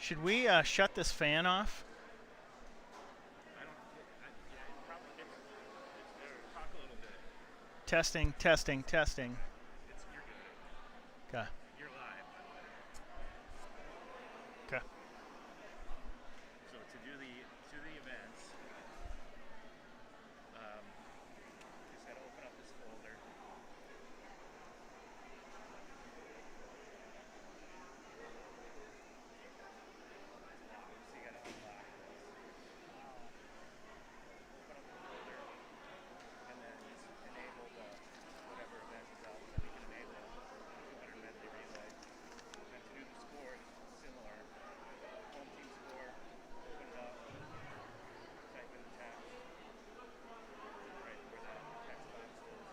Should we shut this fan off? Talk a little bit. Testing, testing, testing. You're good. Okay. You're live. Okay. So to do the events, just gotta open up this folder. So you gotta unlock this. Open up the folder, and then just enable the whatever event is out that we can enable. 200 medley relay. And then to do the score, it's similar. Home team score. Open it up. Type in the text. Right where that text box is.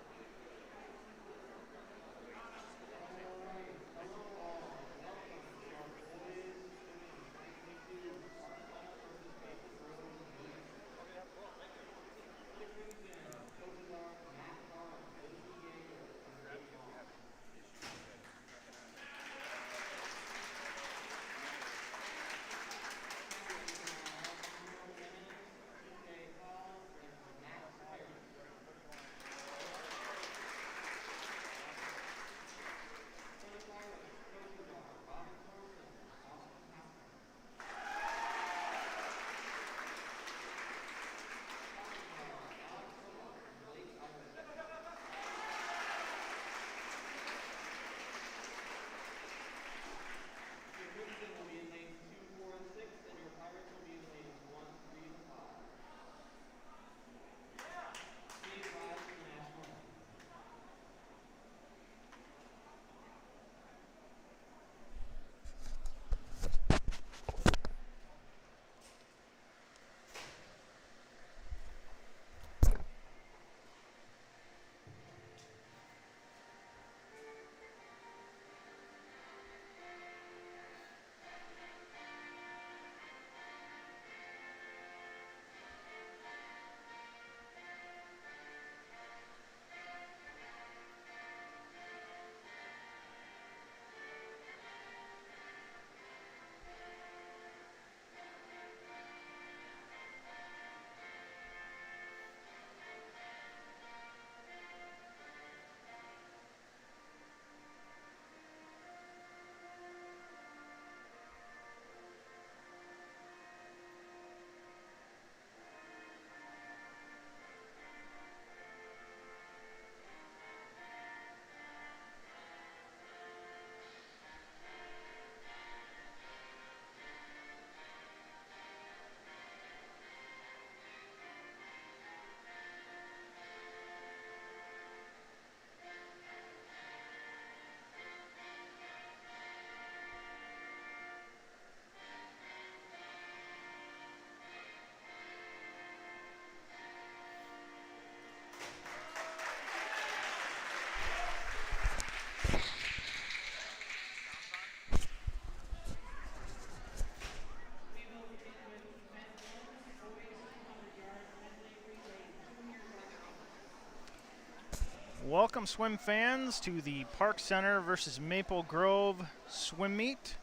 Welcome, swim fans, to the Park Center versus Maple Grove swim meet,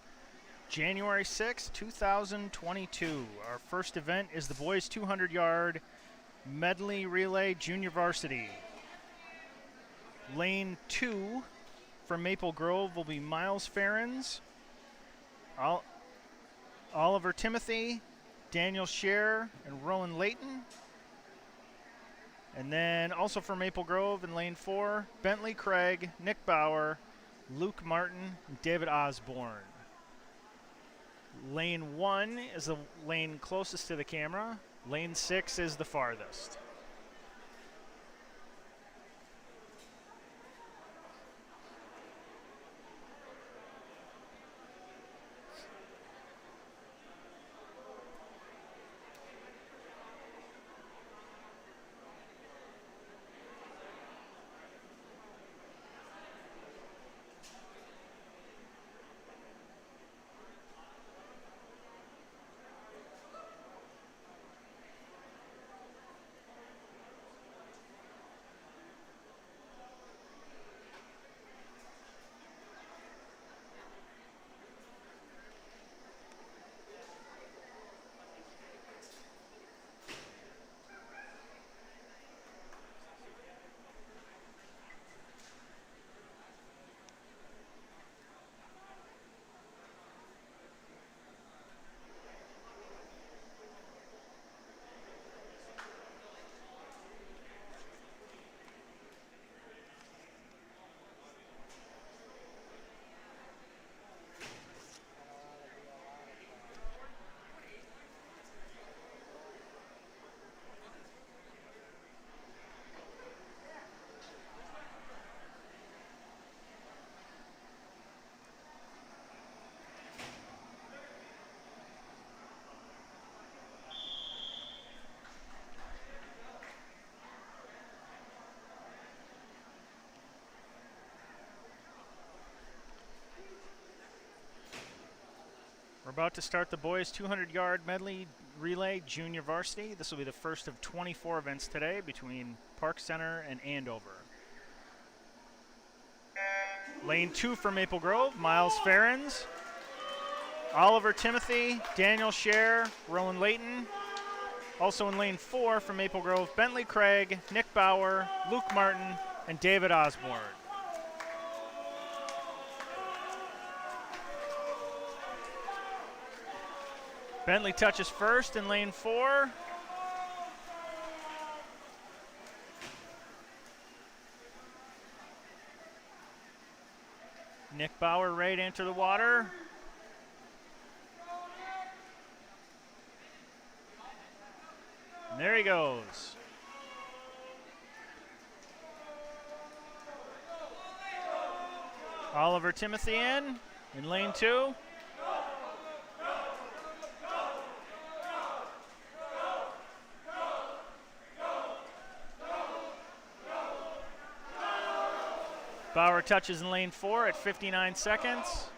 January 6, 2022. Our first event is the boys 200-yard medley relay junior varsity. Lane 2 from Maple Grove will be Miles Ferrens, Oliver Timothy, Daniel Scher, and Rowan Layton. And then also for Maple Grove in lane 4, Bentley Craig, Nick Bauer, Luke Martin, and David Osborne. Lane 1 is the lane closest to the camera. Lane 6 is the farthest. We're about to start the boys 200-yard medley relay junior varsity. This will be the first of 24 events today between Park Center and Andover. Lane 2 for Maple Grove, Miles Ferrens, Oliver Timothy, Daniel Scher, Rowan Layton. Also in lane 4 for Maple Grove, Bentley Craig, Nick Bauer, Luke Martin, and David Osborne. Bentley touches first in lane 4. Nick Bauer ready to enter the water. And there he goes. Oliver Timothy in lane 2. Bauer touches in lane 4 at 59 seconds.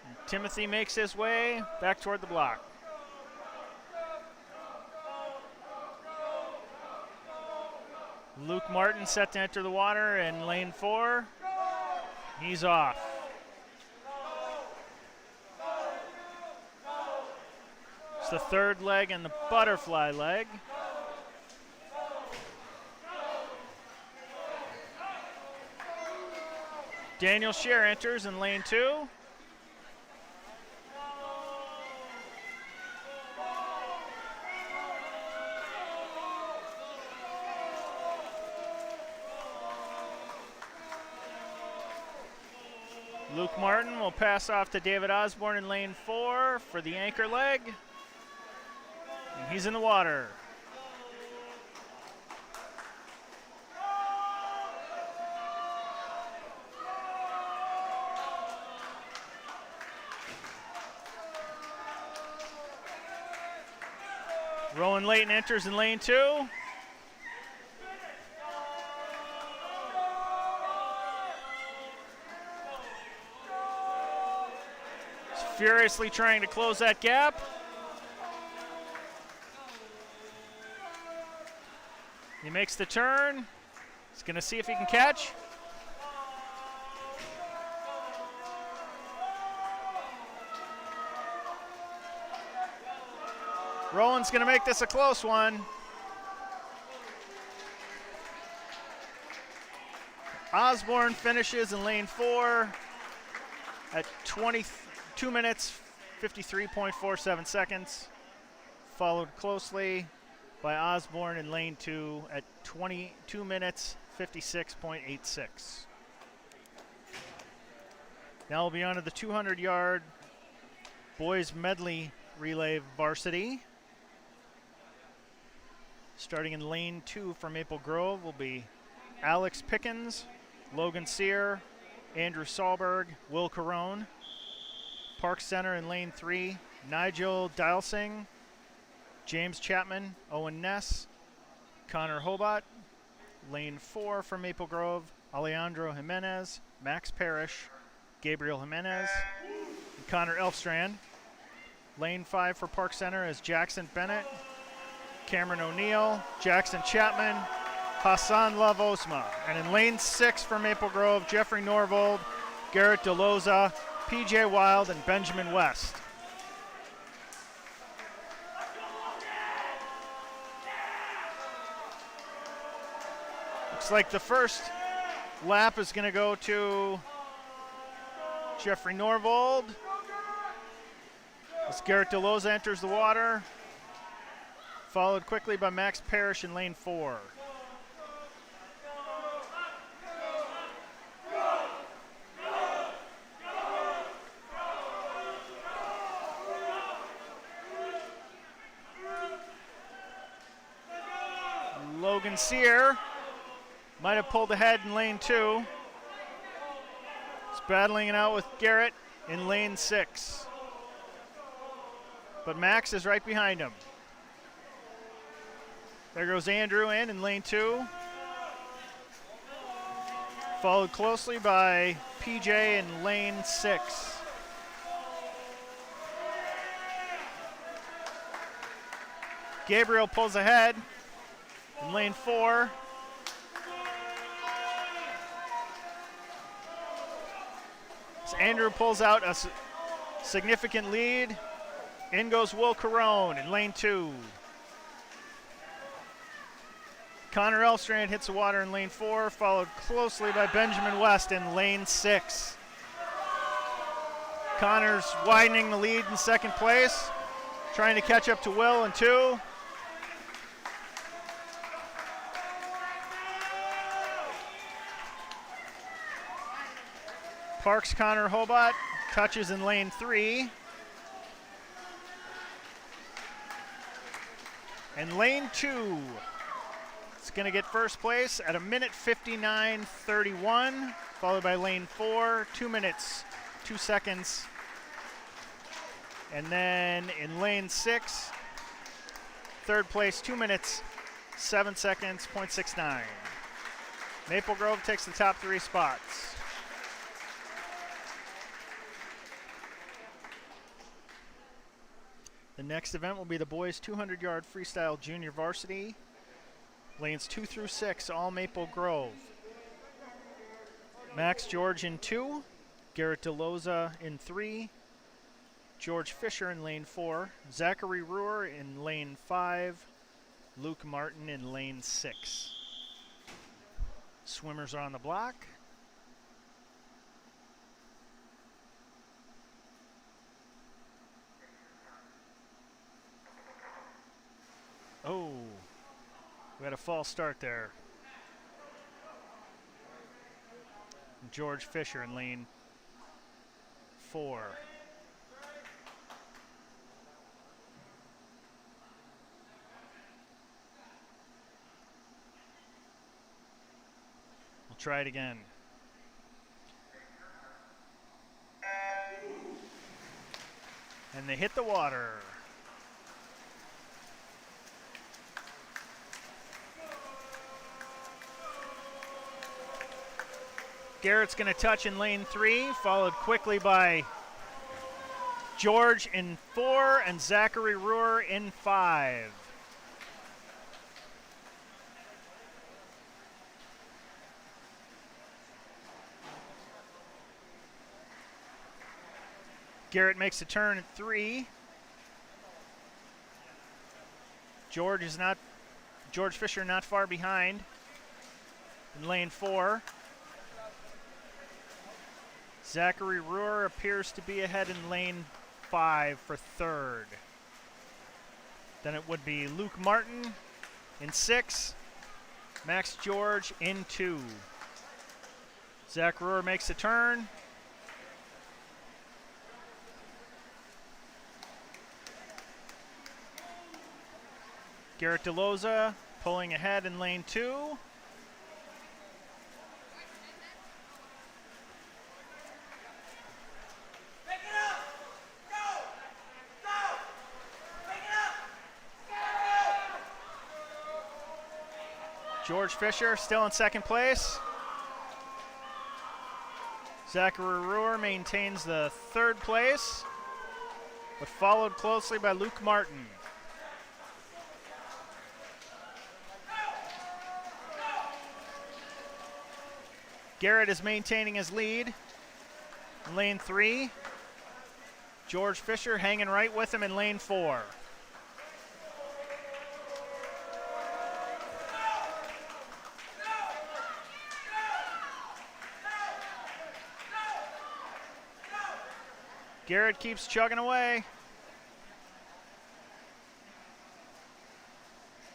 And Timothy makes his way back toward the block. Luke Martin set to enter the water in lane 4. He's off. The third leg and the butterfly leg. Daniel Scher enters in lane 2. Luke Martin will pass off to David Osborne in lane 4 for the anchor leg. And he's in the water. Rowan Layton enters in lane 2. He's furiously trying to close that gap. He makes the turn. He's going to see if he can catch. Rowan's going to make this a close one. Osborne finishes in lane 4 at 22 minutes, 53.47 seconds. Followed closely by Osborne in lane 2 at 22 minutes, 56.86. Now we'll be on to the 200-yard boys medley relay varsity. Starting in lane 2 for Maple Grove will be Alex Pickens, Logan Sear, Andrew Sahlberg, Will Carone. Park Center in lane 3, Nigel Dialsing, James Chapman, Owen Ness, Connor Hobart. Lane 4 for Maple Grove, Alejandro Jimenez, Max Parrish, Gabriel Jimenez, and Connor Elfstrand. Lane 5 for Park Center is Jackson Bennett, Cameron O'Neill, Jackson Chapman, Hassan Lavosma. And in lane 6 for Maple Grove, Jeffrey Norvold, Garrett DeLoza, PJ Wild, and Benjamin West. Looks like the first lap is going to go to Jeffrey Norvold as Garrett DeLoza enters the water, followed quickly by Max Parrish in lane 4. Logan Sear might have pulled ahead in lane 2. He's battling it out with Garrett in lane 6. But Max is right behind him. There goes Andrew in lane 2. Followed closely by PJ in lane 6. Gabriel pulls ahead in lane 4. As Andrew pulls out a significant lead, in goes Will Carone in lane 2. Connor Elstrand hits the water in lane 4, followed closely by Benjamin West in lane 6. Connor's widening the lead in second place, trying to catch up to Will in 2. Parks Connor Hobart touches in lane 3. And lane 2 is going to get first place at 1:59.31, followed by lane 4, 2 minutes, 2 seconds. And then in lane 6, third place, 2 minutes, 7 seconds, 0.69. Maple Grove takes the top 3 spots. The next event will be the boys 200-yard freestyle junior varsity. Lanes 2 through 6, all Maple Grove. Max George in 2, Garrett DeLoza in 3, George Fisher in lane 4, Zachary Ruhr in lane 5, Luke Martin in lane 6. Swimmers are on the block. Oh, we had a false start there. George Fisher in lane 4. We'll try it again. And they hit the water. Garrett's going to touch in lane 3, followed quickly by George in 4 and Zachary Ruhr in 5. Garrett makes a turn at 3. George Fisher not far behind in lane 4. Zachary Ruhr appears to be ahead in lane 5 for 3rd. Then it would be Luke Martin in 6, Max George in 2. Zach Ruhr makes a turn. Garrett DeLoza pulling ahead in lane 2. George Fisher still in second place. Zachary Ruhr maintains the 3rd place, but followed closely by Luke Martin. Garrett is maintaining his lead in lane 3. George Fisher hanging right with him in lane 4. Garrett keeps chugging away.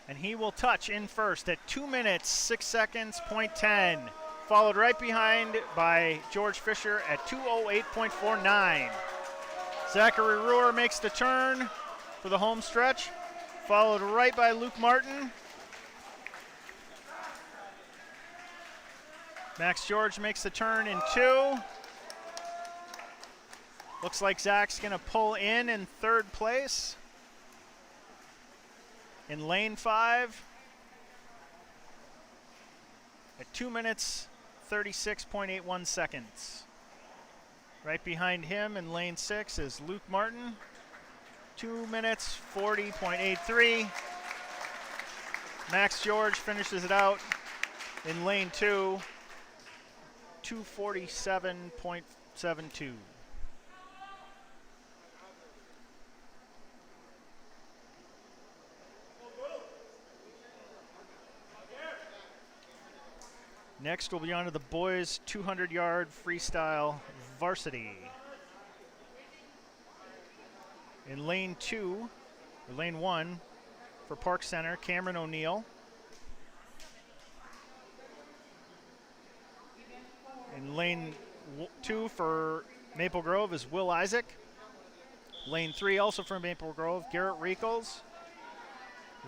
And he will touch in first at 2 minutes, 6 seconds, 0.10. Followed right behind by George Fisher at 2:08.49. Zachary Ruhr makes the turn for the home stretch. Followed right by Luke Martin. Max George makes the turn in 2. Looks like Zach's going to pull in 3rd place. In lane 5, at 2 minutes 36.81 seconds. Right behind him in lane 6 is Luke Martin, 2 minutes 40.83. Max George finishes it out in lane 2, 2:47.72. Next we'll be on to the boys 200-yard freestyle varsity. In lane 2, or lane 1 for Park Center, Cameron O'Neill. In lane 2 for Maple Grove is Will Isaac. Lane 3 also for Maple Grove, Garrett Riekels.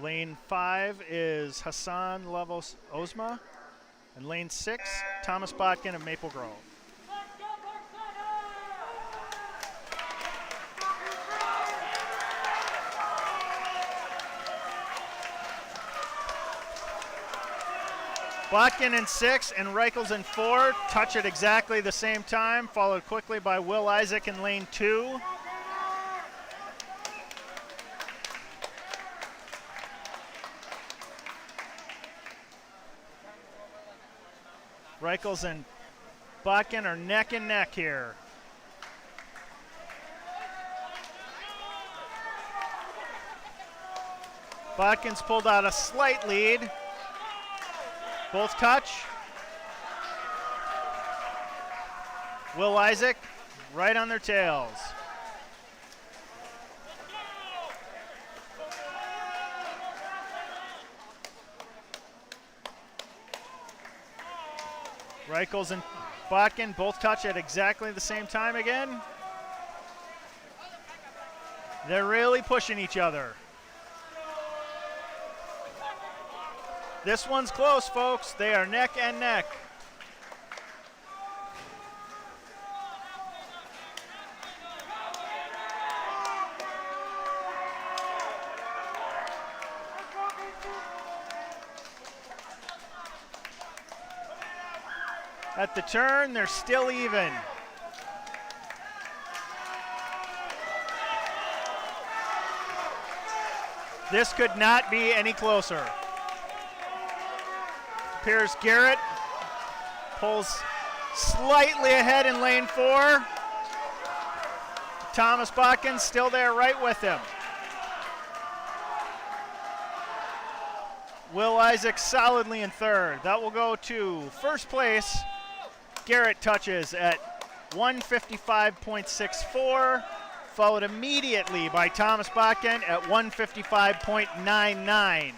Lane 5 is Hassan Lavos Ozma. And lane 6, Thomas Botkin of Maple Grove. Botkin in 6 and Reichels in 4 touch at exactly the same time, followed quickly by Will Isaac in lane 2. Reichels and Botkin are neck and neck here. Botkin's pulled out a slight lead. Both touch. Will Isaac right on their tails. Reichels and Botkin both touch at exactly the same time again. They're really pushing each other. This one's close, folks. They are neck and neck. At the turn, they're still even. This could not be any closer. Piers Garrett pulls slightly ahead in lane 4. Thomas Botkin still there right with him. Will Isaac solidly in 3rd. That will go to first place. Garrett touches at 155.64, followed immediately by Thomas Botkin at 155.99.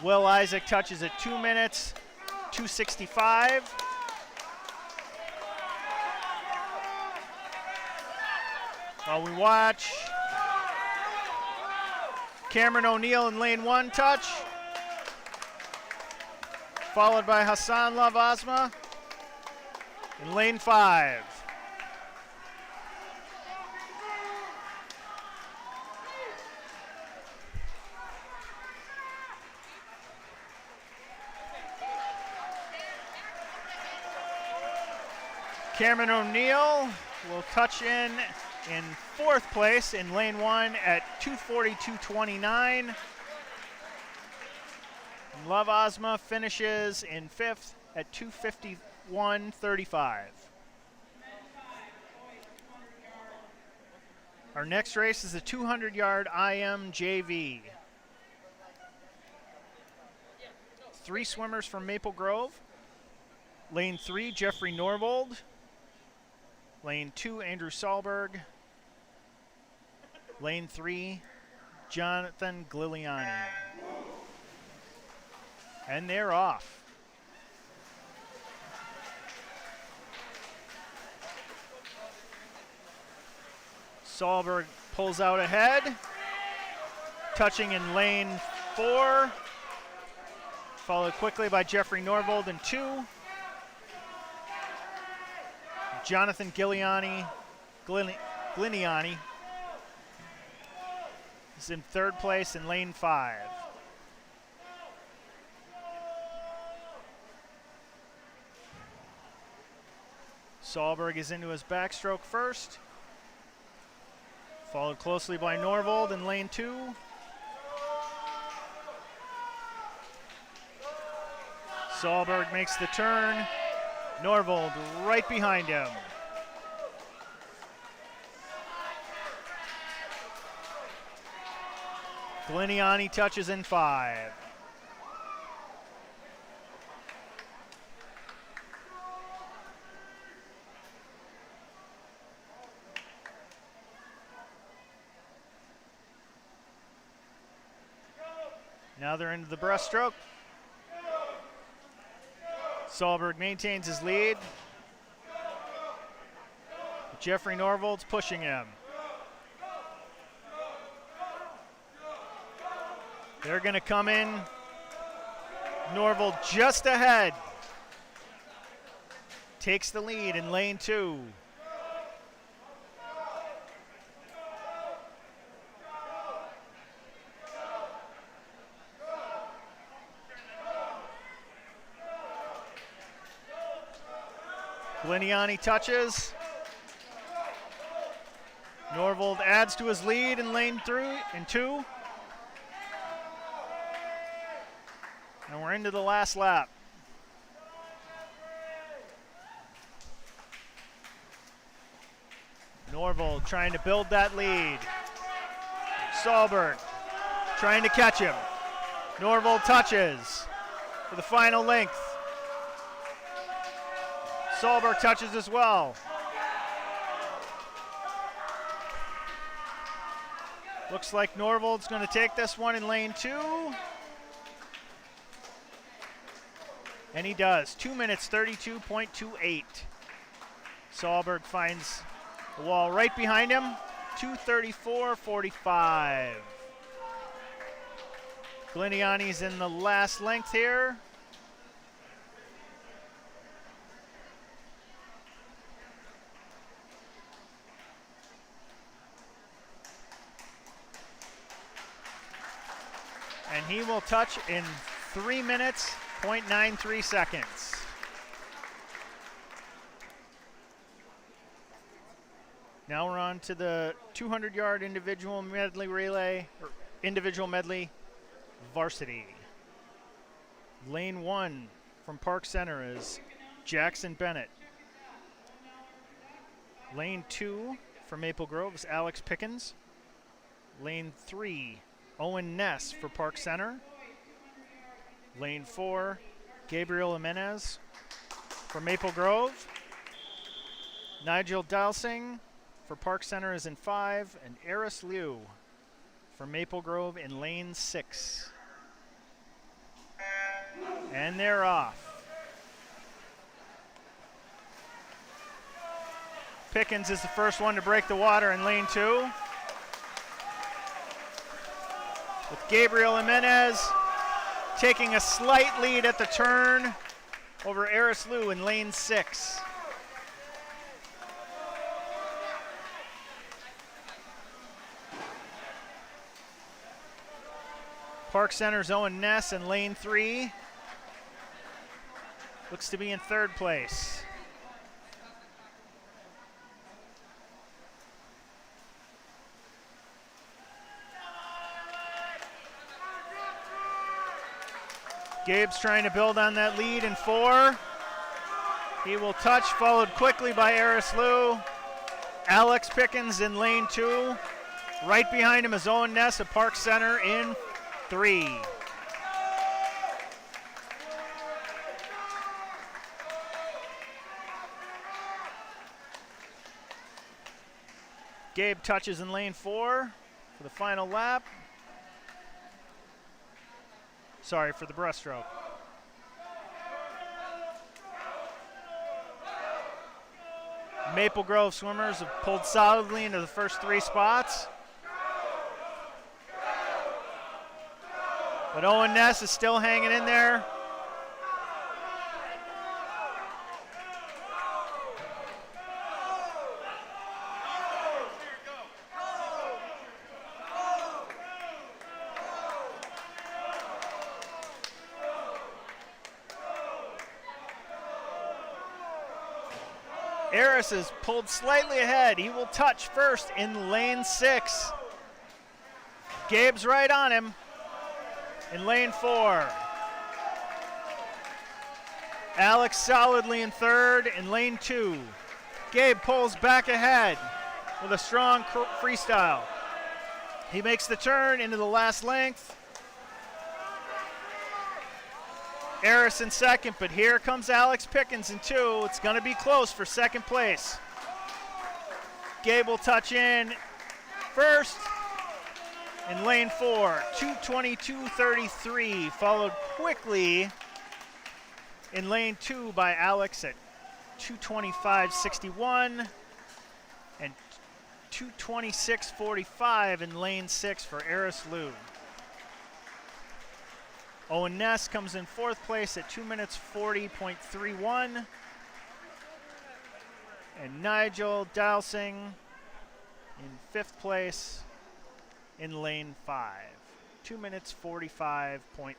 Will Isaac touches at 2 minutes, 2:65. While we watch, Cameron O'Neill in lane 1 touch, followed by Hassan Lavasma in lane 5. Cameron O'Neill will touch in 4th place in lane 1 at 2:42.29. Love Ozma finishes in 5th at 2:51.35. Our next race is the 200-yard Imjv. 3 swimmers from Maple Grove. Lane 3, Jeffrey Norvold. Lane 2, Andrew Sahlberg. Lane 3, Jonathan Gliliani. And they're off. Sahlberg pulls out ahead, touching in lane 4, followed quickly by Jeffrey Norvold in 2. Jonathan Gliniani is in 3rd place in lane 5. Solberg is into his backstroke first. Followed closely by Norvold in lane 2. Solberg makes the turn. Norvold right behind him. Gliniani touches in 5. Now they're into the breaststroke. Solberg maintains his lead. Jeffrey Norvold's pushing him. They're going to come in. Norvold just ahead. Takes the lead in lane 2. Gliniani touches. Norvold adds to his lead in lane 2. And we're into the last lap. Norvold trying to build that lead. Solberg trying to catch him. Norvold touches for the final length. Solberg touches as well. Looks like Norvold's going to take this one in lane 2. And he does. 2 minutes 32.28. Solberg finds the wall right behind him. 2:34.45. Gliniani's in the last length here. And he will touch in 3 minutes, 0.93 seconds. Now we're on to the 200-yard individual medley relay, or individual medley varsity. Lane 1 from Park Center is Jackson Bennett. Lane 2 from Maple Grove is Alex Pickens. Lane 3, Owen Ness for Park Center. Lane 4, Gabriel Jimenez for Maple Grove. Nigel Dalsing for Park Center is in 5, and Eris Liu for Maple Grove in lane 6. And they're off. Pickens is the first one to break the water in lane 2. With Gabriel Jimenez taking a slight lead at the turn over Eris Liu in lane 6. Park Center's Owen Ness in lane 3. Looks to be in 3rd place. Gabe's trying to build on that lead in 4. He will touch, followed quickly by Eris Liu. Alex Pickens in lane 2. Right behind him is Owen Ness at Park Center in 3. Gabe touches in lane 4 for the final lap. Sorry, for the breaststroke. Maple Grove swimmers have pulled solidly into the first 3 spots. But Owen Ness is still hanging in there. Eris is pulled slightly ahead. He will touch first in lane 6. Gabe's right on him in lane 4. Alex solidly in third in lane 2. Gabe pulls back ahead with a strong freestyle. He makes the turn into the last length. Eris in second, but here comes Alex Pickens in 2. It's going to be close for second place. Gabe will touch in first in lane 4, 2:22.33, followed quickly in lane 2 by Alex at 2:25.61 and 2:26.45 in lane 6 for Eris Liu. Owen Ness comes in 4th place at 2 minutes 40.31. And Nigel Dowsing in 5th place in lane 5, 2 minutes 45.8.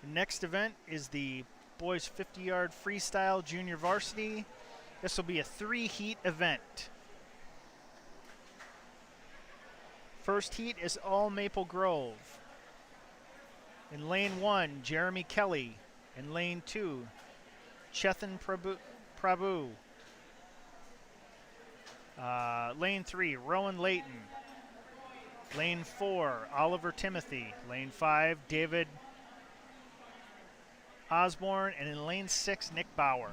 The next event is the boys 50-yard freestyle junior varsity. This will be a 3-heat event. First heat is all Maple Grove. In lane 1, Jeremy Kelly. In lane 2, Chethan Prabhu. Lane 3, Rowan Layton. Lane 4, Oliver Timothy. Lane 5, David Osborne. And in lane 6, Nick Bauer.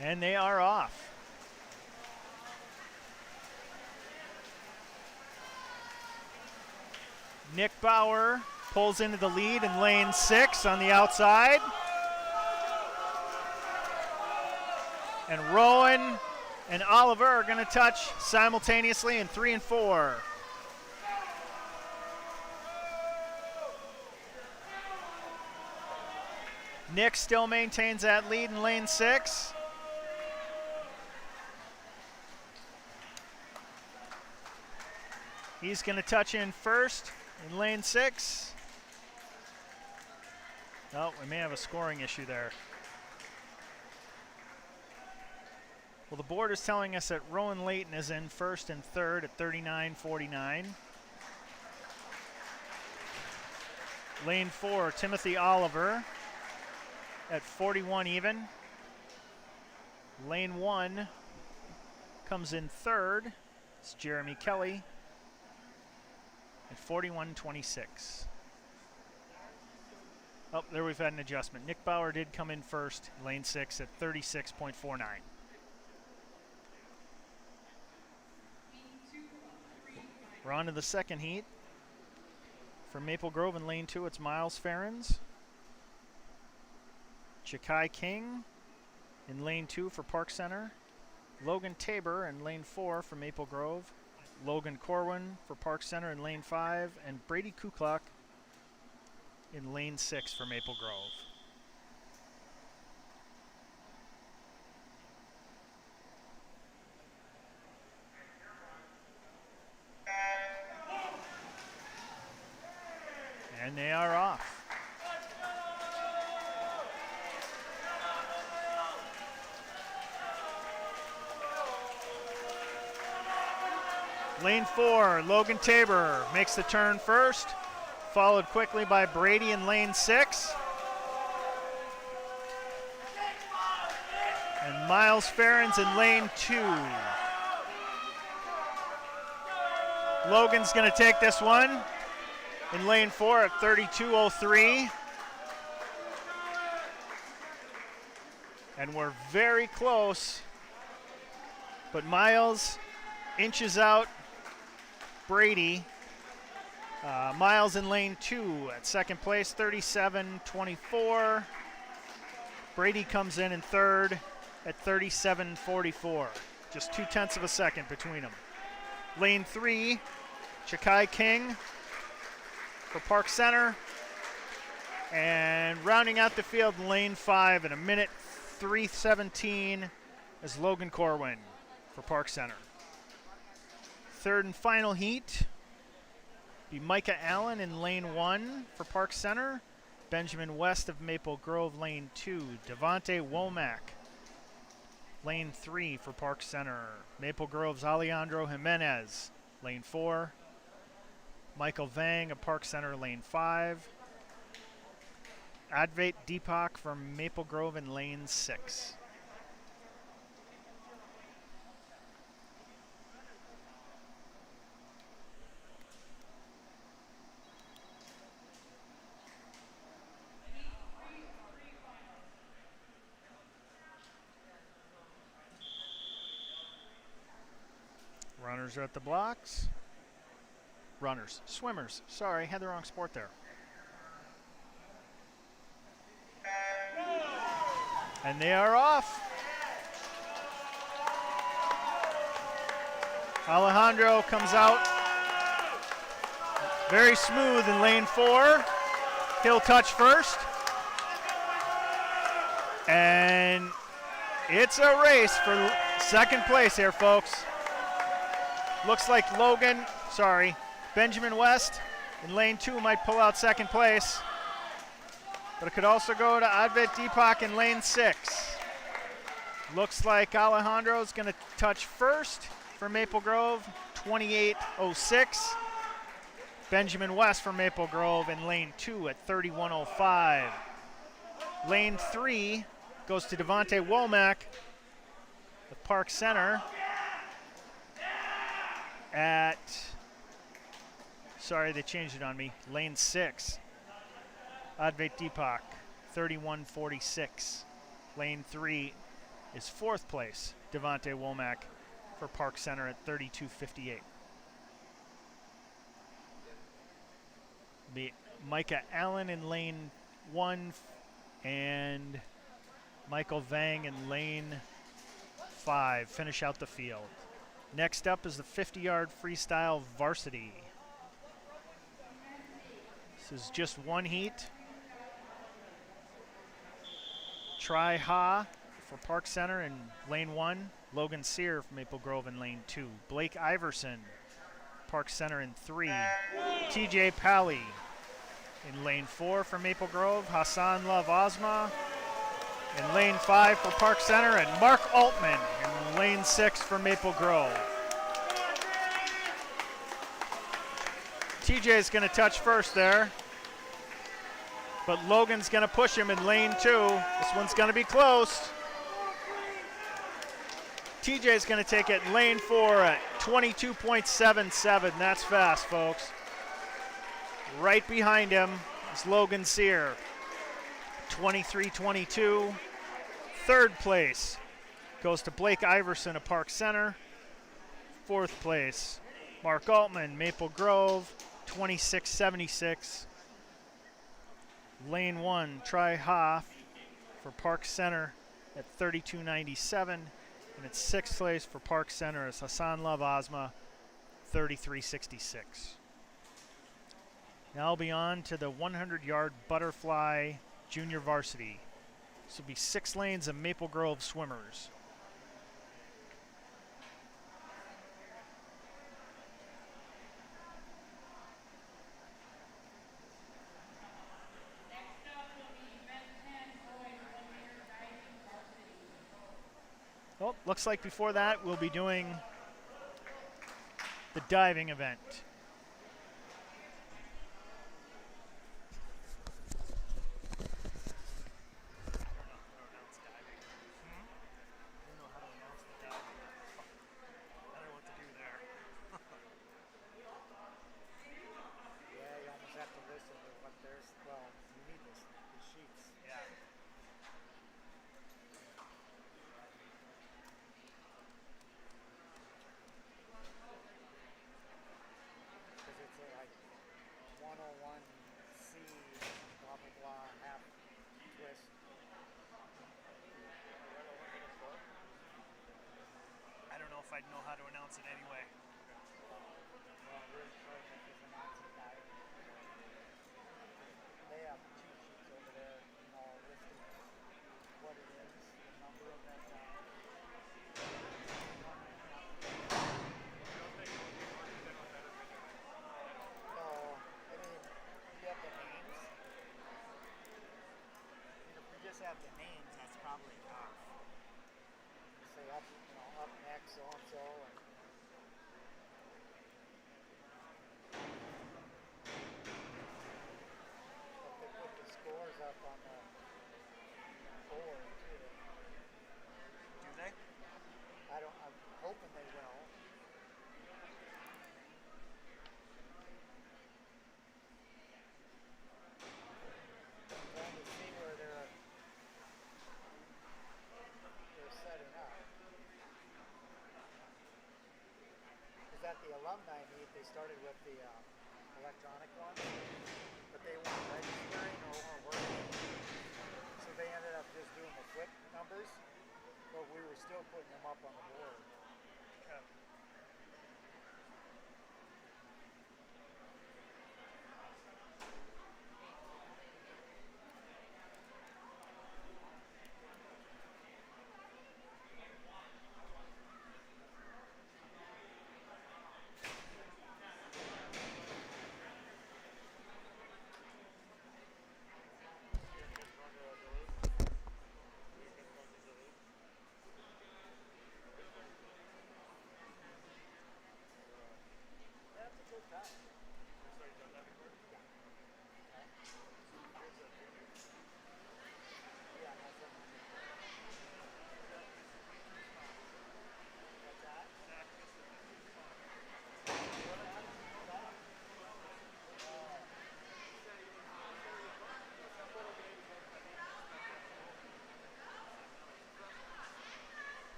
And they are off. Nick Bauer pulls into the lead in lane 6 on the outside. And Rowan and Oliver are going to touch simultaneously in 3 and 4. Nick still maintains that lead in lane 6. He's going to touch in first in lane 6. Oh, we may have a scoring issue there. Well, the board is telling us that Rowan Layton is in first and third at 39.49. Lane 4, Timothy Oliver at 41 even. Lane 1 comes in third. It's Jeremy Kelly at 41.26. Oh, there we've had an adjustment. Nick Bauer did come in first, lane 6 at 36.49. We're on to the second heat. For Maple Grove in lane 2, it's Miles Ferrens. Chakai King in lane 2 for Park Center. Logan Tabor in lane 4 for Maple Grove. Logan Corwin for Park Center in lane 5. And Brady Kuklak in lane 6 for Maple Grove. And they are off. Lane 4, Logan Tabor makes the turn first, followed quickly by Brady in lane 6. And Miles Ferrens in lane 2. Logan's going to take this one in lane 4 at 32.03. And we're very close, but Miles inches out Brady. Miles in lane 2 at second place, 37.24. Brady comes in third at 37.44. Just 0.2 of a second between them. Lane 3, Chakai King for Park Center. And rounding out the field in lane 5 in a minute 3:17 is Logan Corwin for Park Center. Third and final heat be Micah Allen in lane 1 for Park Center. Benjamin West of Maple Grove, lane 2. Devontae Womack, lane 3 for Park Center. Maple Grove's Alejandro Jimenez, lane 4. Michael Vang of Park Center, lane 5. Advait Deepak from Maple Grove in lane 6. Runners are at the blocks. Runners, swimmers. Sorry, had the wrong sport there. And they are off. Alejandro comes out very smooth in lane 4. He'll touch first. And it's a race for second place here, folks. Looks like Benjamin West in lane 2 might pull out second place. But it could also go to Advait Deepak in lane 6. Looks like Alejandro's going to touch first for Maple Grove, 28:06. Benjamin West for Maple Grove in lane 2 at 31:05. Lane 3 goes to Devontae Womack with Park Center at, sorry, they changed it on me, lane 6. Advait Deepak, 31:46. Lane 3 is 4th place, Devontae Womack for Park Center at 32:58. Micah Allen in lane 1 and Michael Vang in lane 5 finish out the field. Next up is the 50-yard freestyle varsity. This is just one heat. Tri Ha for Park Center in lane 1. Logan Sear from Maple Grove in lane 2. Blake Iverson, Park Center in 3. TJ Pally in lane 4 for Maple Grove. Hassan Love Ozma in lane 5 for Park Center. And Mark Altman in lane 6 for Maple Grove. TJ is going to touch first there. But Logan's going to push him in lane 2. This one's going to be close. TJ's going to take it in lane 4 at 22.77. That's fast, folks. Right behind him is Logan Sear, 23:22. Third place goes to Blake Iverson of Park Center. 4th place, Mark Altman, Maple Grove, 26:76. Lane 1, Tri Ha for Park Center at 32:97. And it's 6th place for Park Center is Hassan Love Ozma, 33:66. Now we'll be on to the 100-yard butterfly junior varsity. This will be 6 lanes of Maple Grove swimmers. Well, looks like before that we'll be doing the diving event. I don't know if I'd know how to announce it anyway. we're in charge of this announcing diet. They have cheat sheets over there, listing what it is, the number of that diet. You don't think it would be more general better for doing it? No, I mean, you have the names. If we just have the names, that's probably enough. You say up, up next, so and so, and if they put the scores up on the board too. Do they? I'm hoping they will. I'm trying to see where they're setting up. Because at the alumni meet, they started with the electronic ones, but they weren't registering or weren't working. So they ended up just doing the flip numbers, but we were still putting them up on the board. Yeah.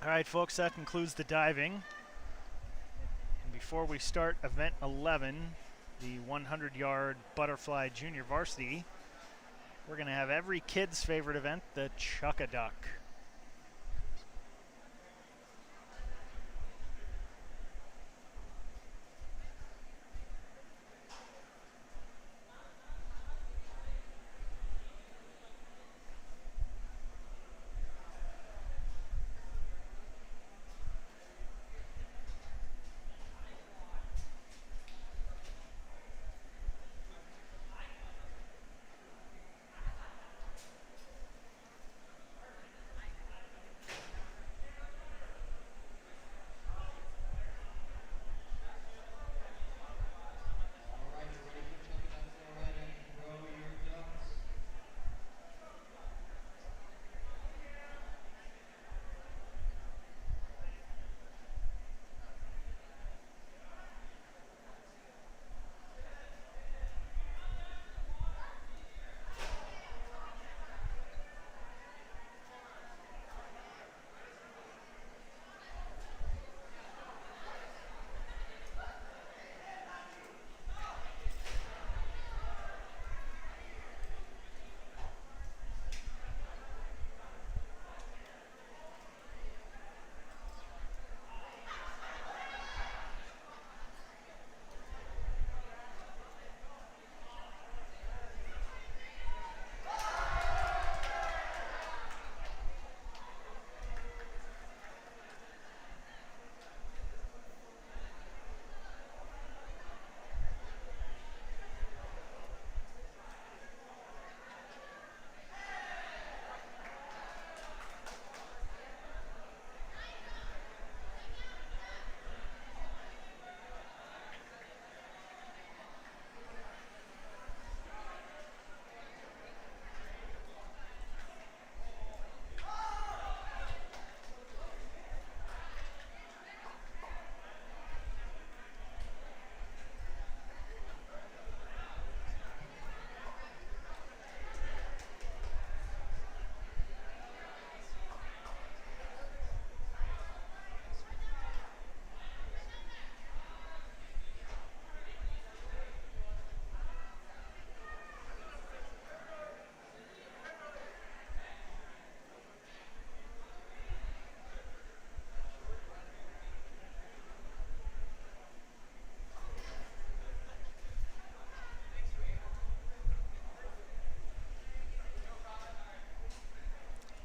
All right, folks, that concludes the diving. And before we start event 11, the 100-yard butterfly junior varsity, we're going to have every kid's favorite event, the Chuck-a-Duck.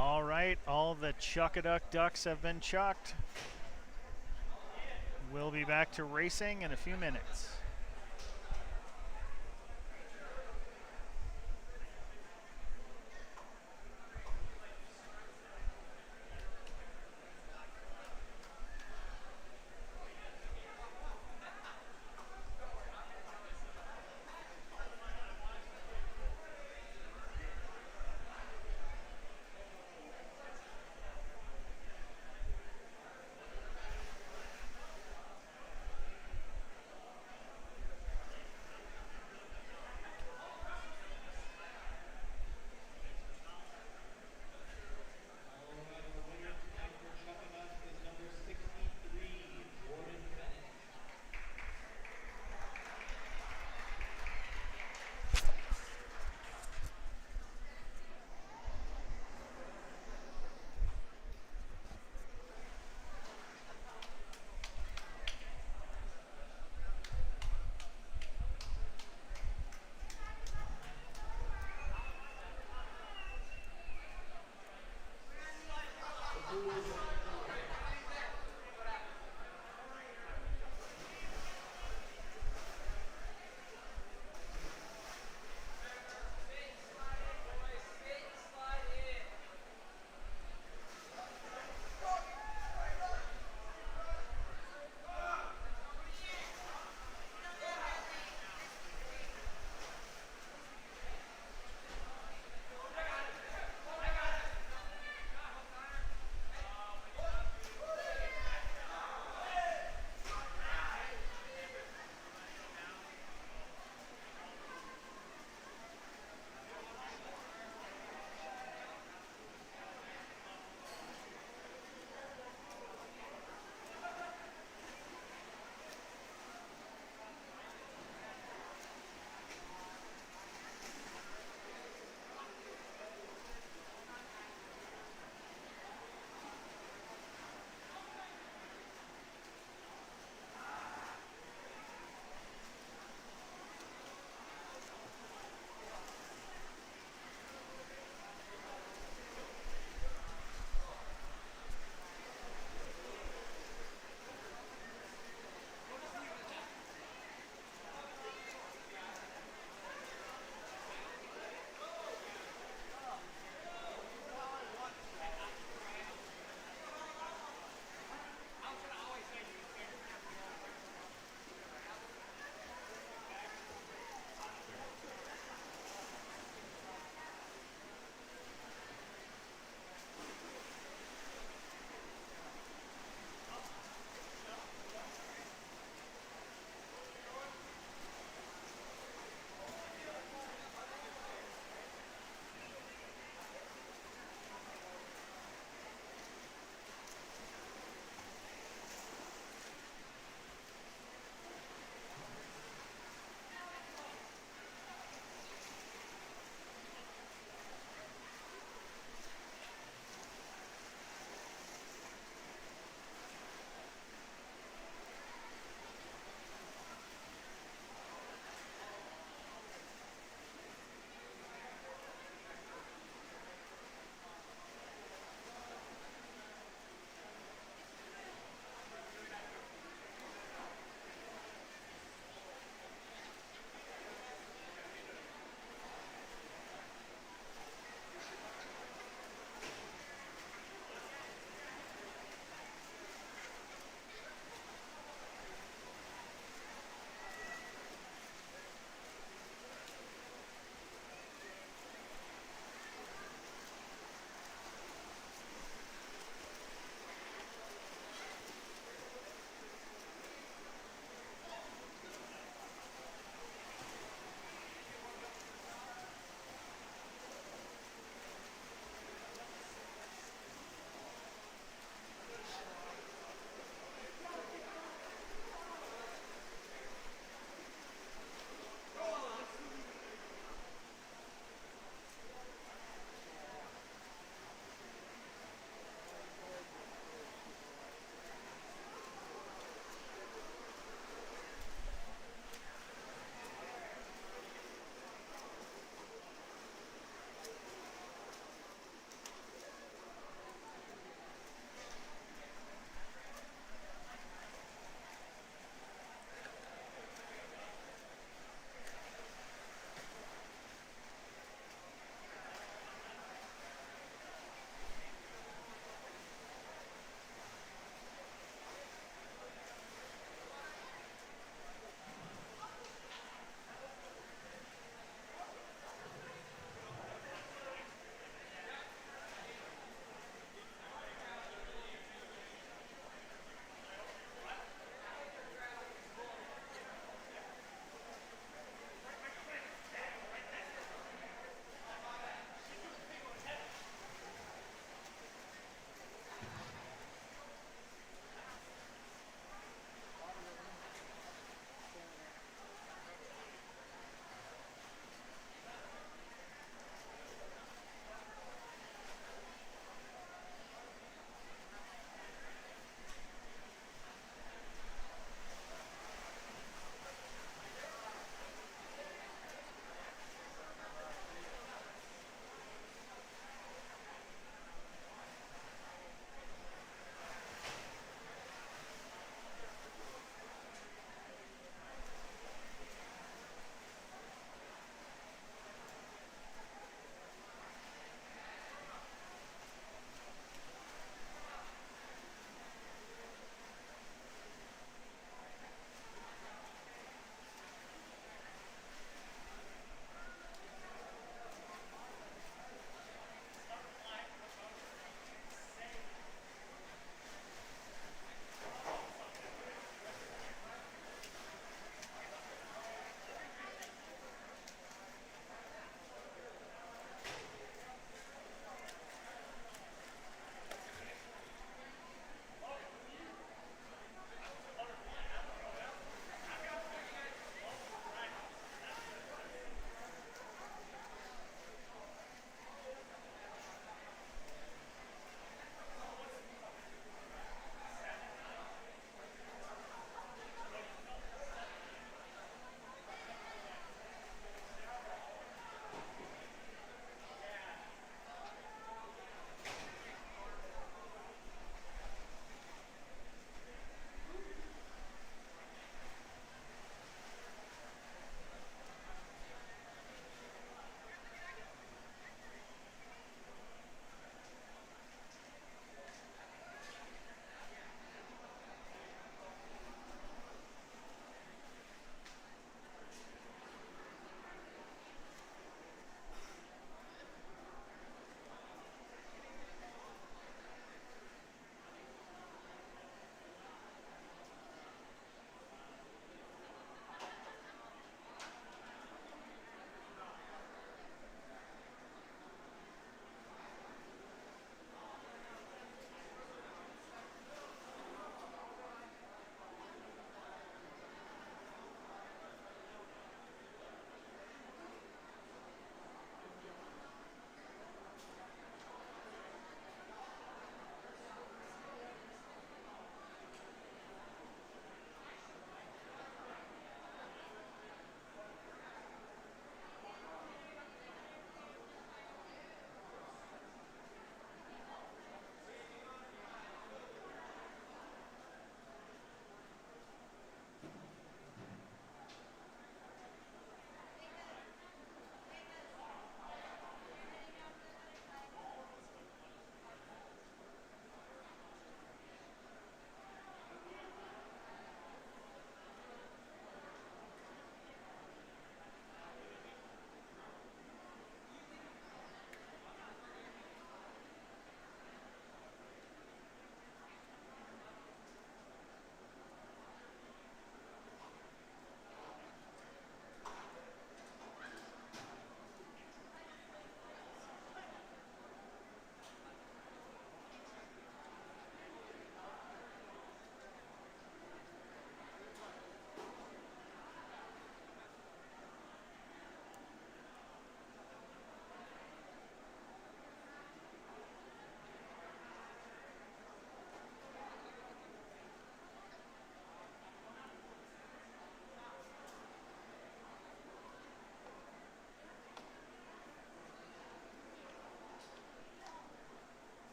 All right, all the Chuck-a-Duck ducks have been chucked. We'll be back to racing in a few minutes.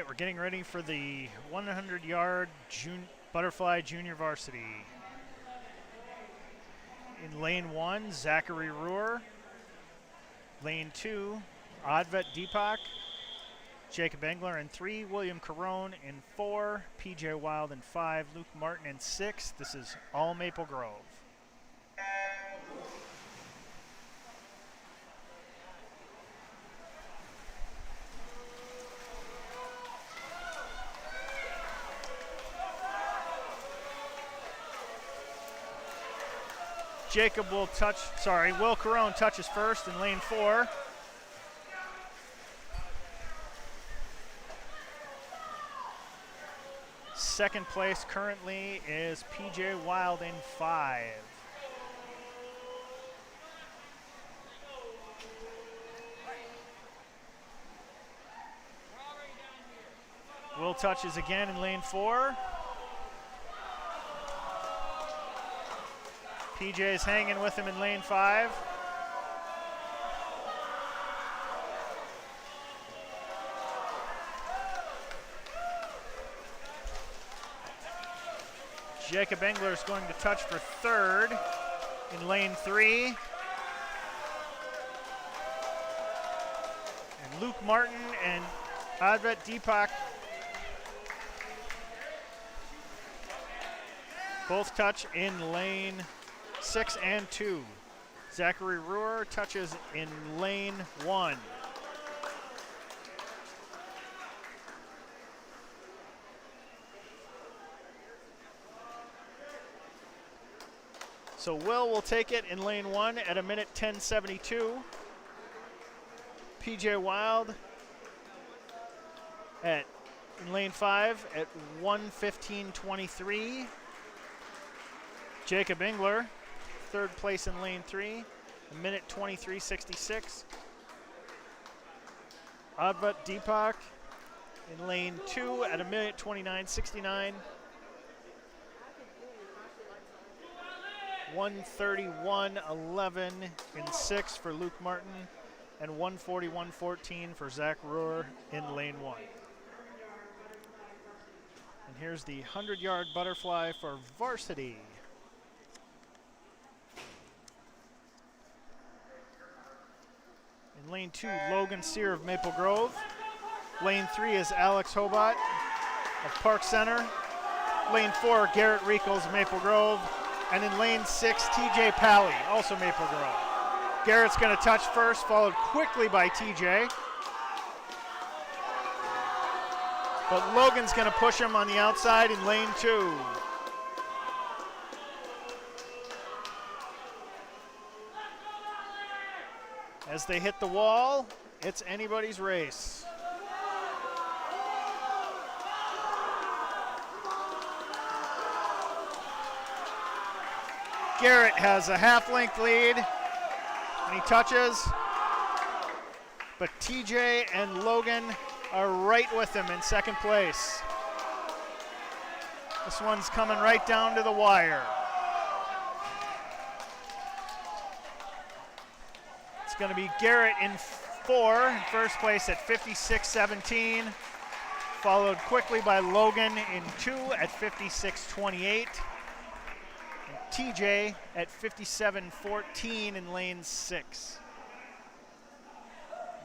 right, we're getting ready for the 100-yard butterfly junior varsity. In lane 1, Zachary Rohr. Lane 2, Advet Deepak. Jacob Engler in 3, William Carone in 4, PJ Wild in 5, Luke Martin in 6. This is all Maple Grove. Will Carone touches first in lane 4. Second place currently is PJ Wild in 5. Will touches again in lane 4. PJ's hanging with him in lane 5. Jacob Engler is going to touch for third in lane 3. And Luke Martin and Advet Deepak both touch in lane 6 and 2. Zachary Rohr touches in lane 1. So Will take it in lane 1 at a minute 10:72. PJ Wild in lane 5 at 1:15:23. Jacob Engler, third place in lane 3, a minute 23:66. Advet Deepak in lane 2 at a minute 29:69. 1:31:11 in 6 for Luke Martin, and 1:41:14 for Zach Rohr in lane 1. And here's the 100-yard butterfly for varsity. In lane 2, Logan Sear of Maple Grove. Lane 3 is Alex Hobart of Park Center. Lane 4, Garrett Riekels of Maple Grove. And in lane 6, TJ Pally, also Maple Grove. Garrett's going to touch first, followed quickly by TJ. But Logan's going to push him on the outside in lane 2. As they hit the wall, it's anybody's race. Garrett has a half-length lead, and he touches. But TJ and Logan are right with him in second place. This one's coming right down to the wire. It's going to be Garrett in 4, in first place at 56:17, followed quickly by Logan in 2 at 56:28. TJ at 57:14 in lane 6.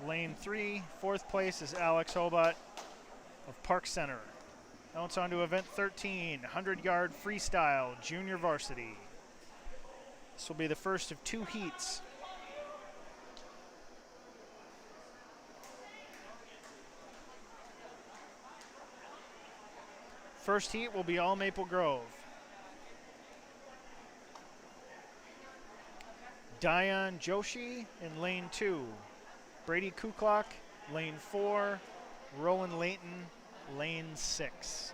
Lane 3, fourth place is Alex Hobart of Park Center. Now it's on to event 13, 100-yard freestyle junior varsity. This will be the first of 2 heats. First heat will be all Maple Grove. Dion Joshi in lane 2. Brady Kuklak, lane 4. Rowan Layton, lane 6.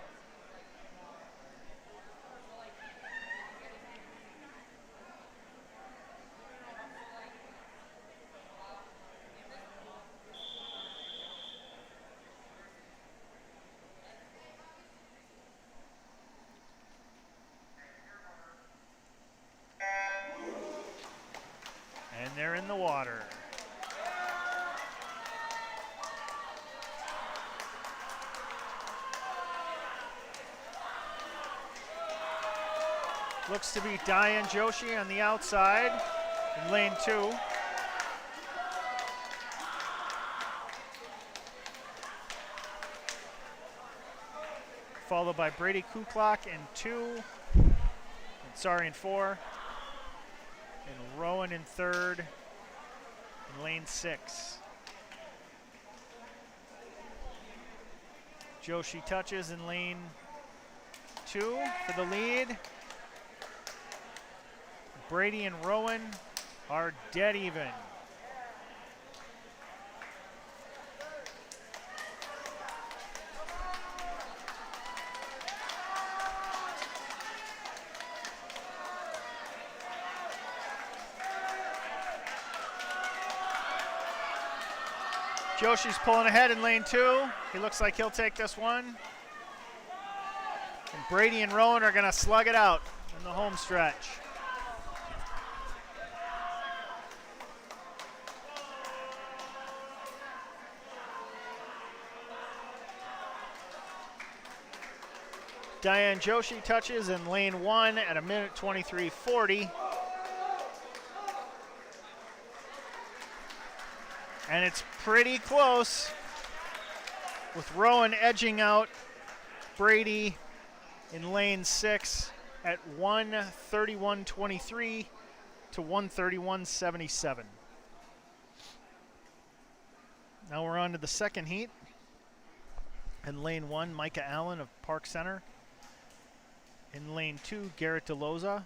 And they're in the water. Looks to be Diane Joshi on the outside in lane 2. Followed by Brady Kuklak in 2. In 4. And Rowan in 3rd in lane 6. Joshi touches in lane 2 for the lead. Brady and Rowan are dead even. Joshi's pulling ahead in lane 2. He looks like he'll take this one. And Brady and Rowan are gonna slug it out in the home stretch. Diane Joshi touches in lane 1 at 1:23:40. And it's pretty close, with Rowan edging out Brady in lane 6 at 1:31:23 to 1:31:77. Now we're on to the second heat. In lane 1, Micah Allen of Park Center. In lane 2, Garrett DeLoza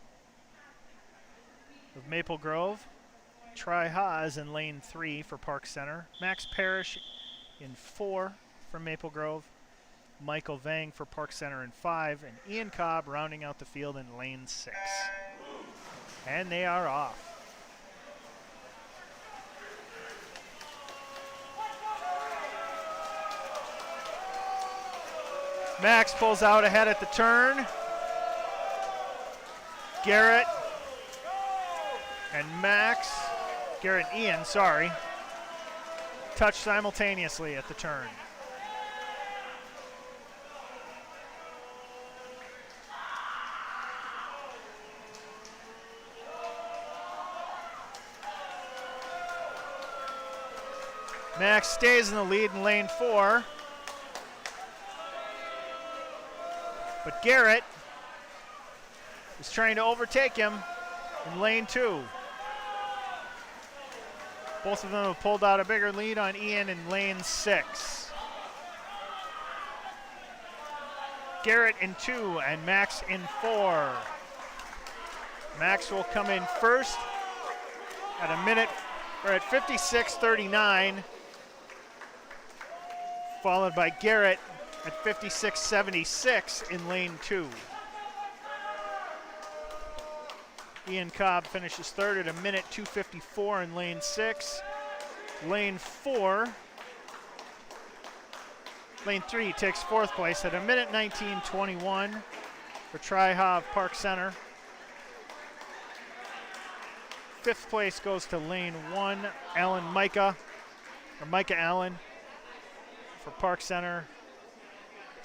of Maple Grove. Tri Haas in lane 3 for Park Center. Max Parrish in 4 for Maple Grove. Michael Vang for Park Center in 5. And Ian Cobb rounding out the field in lane 6. And they are off. Max pulls out ahead at the turn. Garrett and Ian, touch simultaneously at the turn. Max stays in the lead in lane 4. But Garrett is trying to overtake him in lane 2. Both of them have pulled out a bigger lead on Ian in lane 6. Garrett in 2 and Max in 4. Max will come in first at at 56:39, followed by Garrett at 56:76 in lane 2. Ian Cobb finishes third at 1:02:54 in lane 6. Lane 3 takes fourth place at 1:19:21 for Tri-Hav Park Center. Fifth place goes to lane 1, Micah Allen for Park Center.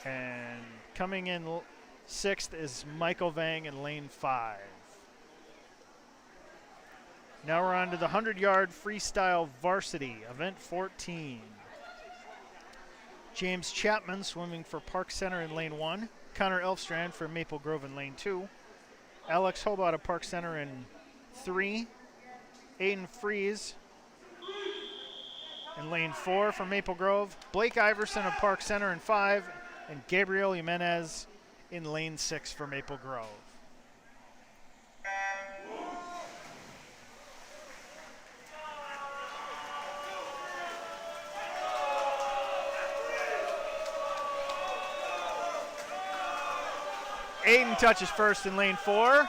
And coming in sixth is Michael Vang in lane 5. Now we're on to the 100-yard Freestyle Varsity, event 14. James Chapman swimming for Park Center in lane 1. Connor Elfstrand for Maple Grove in lane 2. Alex Hobart of Park Center in 3. Aiden Fries in lane 4 for Maple Grove. Blake Iverson of Park Center in 5. And Gabriel Jimenez in lane 6 for Maple Grove. Aiden touches first in lane 4.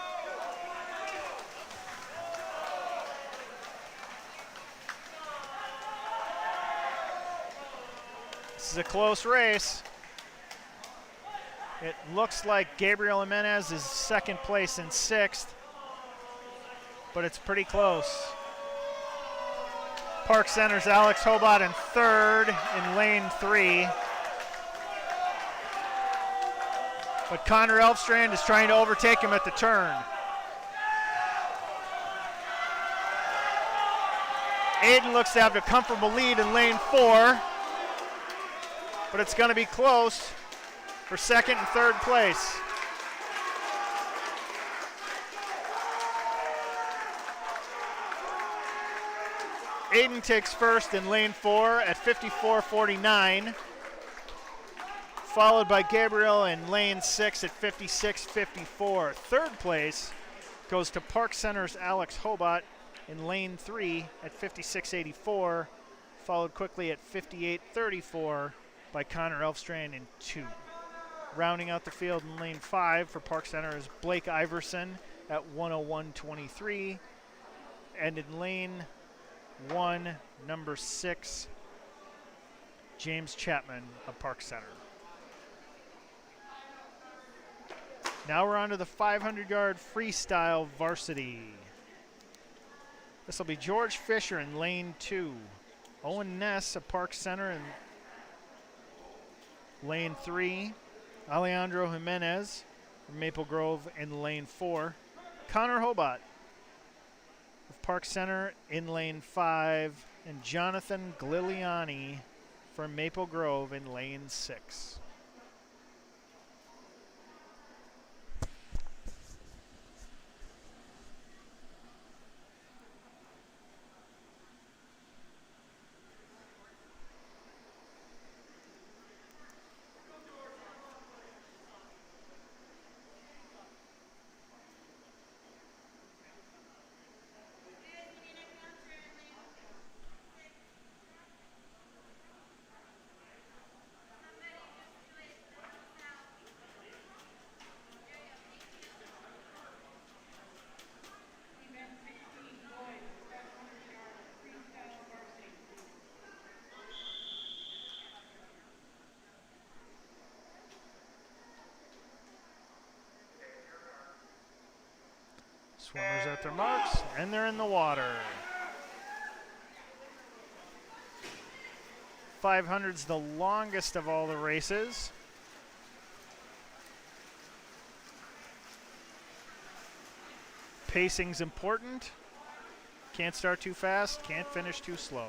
This is a close race. It looks like Gabriel Jimenez is second place in 6th, but it's pretty close. Park Center's Alex Hobart in 3rd in lane 3. But Connor Elfstrand is trying to overtake him at the turn. Aiden looks to have a comfortable lead in lane 4, but it's going to be close for second and third place. Aiden takes first in lane 4 at 54.49, followed by Gabriel in lane 6 at 56.54. Third place goes to Park Center's Alex Hobart in lane 3 at 56.84, followed quickly at 58.34 by Connor Elfstrand in 2. Rounding out the field in lane 5 for Park Center is Blake Iverson at 101.23, and in lane 1, number 6, James Chapman of Park Center. Now we're on to the 500-yard freestyle varsity. This will be George Fisher in lane 2. Owen Ness of Park Center in lane 3. Alejandro Jimenez from Maple Grove in lane 4. Connor Hobart of Park Center in lane 5. And Jonathan Gliliani from Maple Grove in lane 6. Swimmers at their marks, and they're in the water. 500's the longest of all the races. Pacing's important. Can't start too fast, can't finish too slow.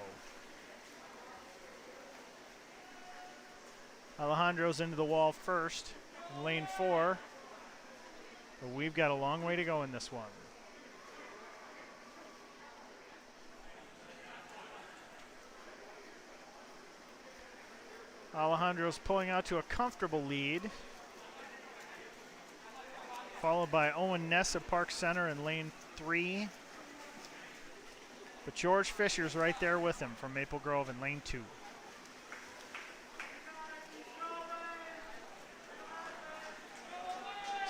Alejandro's into the wall first in lane 4. But we've got a long way to go in this one. Alejandro's pulling out to a comfortable lead, followed by Owen Ness of Park Center in lane 3. But George Fisher's right there with him from Maple Grove in lane 2.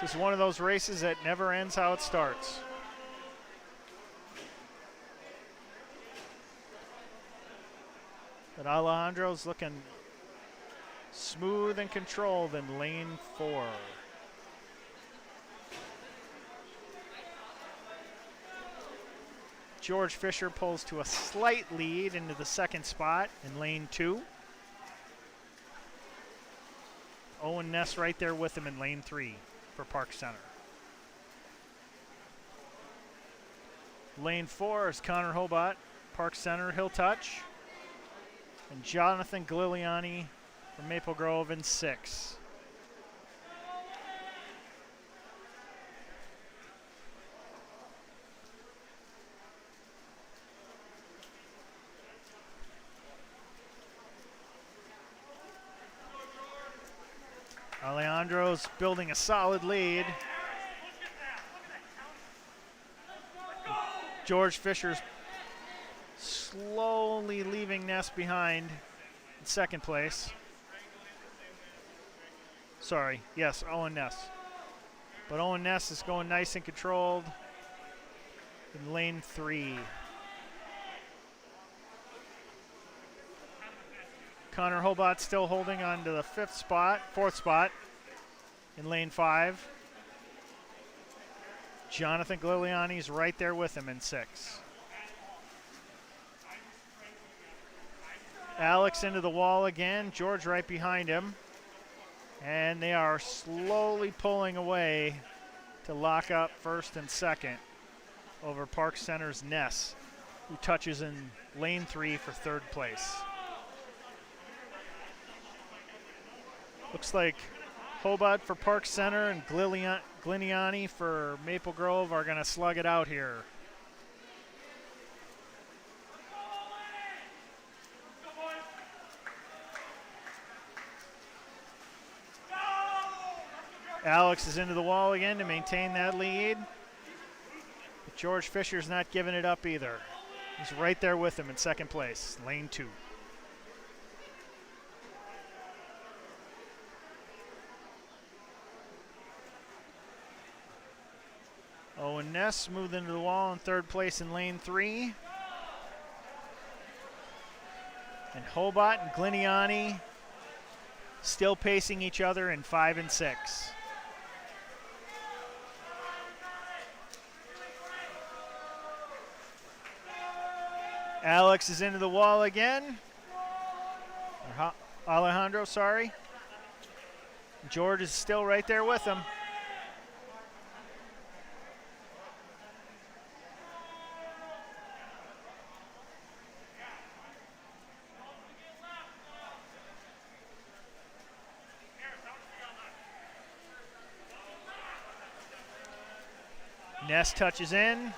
This is one of those races that never ends how it starts. But Alejandro's looking smooth and controlled in lane 4. George Fisher pulls to a slight lead into the second spot in lane 2. Owen Ness right there with him in lane 3 for Park Center. Lane 4 is Connor Hobart, Park Center, he'll touch. And Jonathan Gliliani from Maple Grove in 6. Alejandro's building a solid lead. George Fisher's slowly leaving Ness behind in second place. Sorry, yes, Owen Ness. But Owen Ness is going nice and controlled in lane 3. Connor Hobart still holding on to the fourth spot in lane 5. Jonathan Gliliani's right there with him in 6. Alex into the wall again, George right behind him. And they are slowly pulling away to lock up first and second over Park Center's Ness. who touches in lane 3 for 3rd place. Looks like Hobart for Park Center and Gliniani for Maple Grove are going to slug it out here. Alex is into the wall again to maintain that lead. But George Fisher's not giving it up either. He's right there with him in 2nd place, lane 2. Owen Ness moved into the wall in 3rd place in lane 3. And Hobart and Gliniani still pacing each other in 5 and 6. Alex is into the wall again. Alejandro, sorry. George is still right there with him. Ness touches in.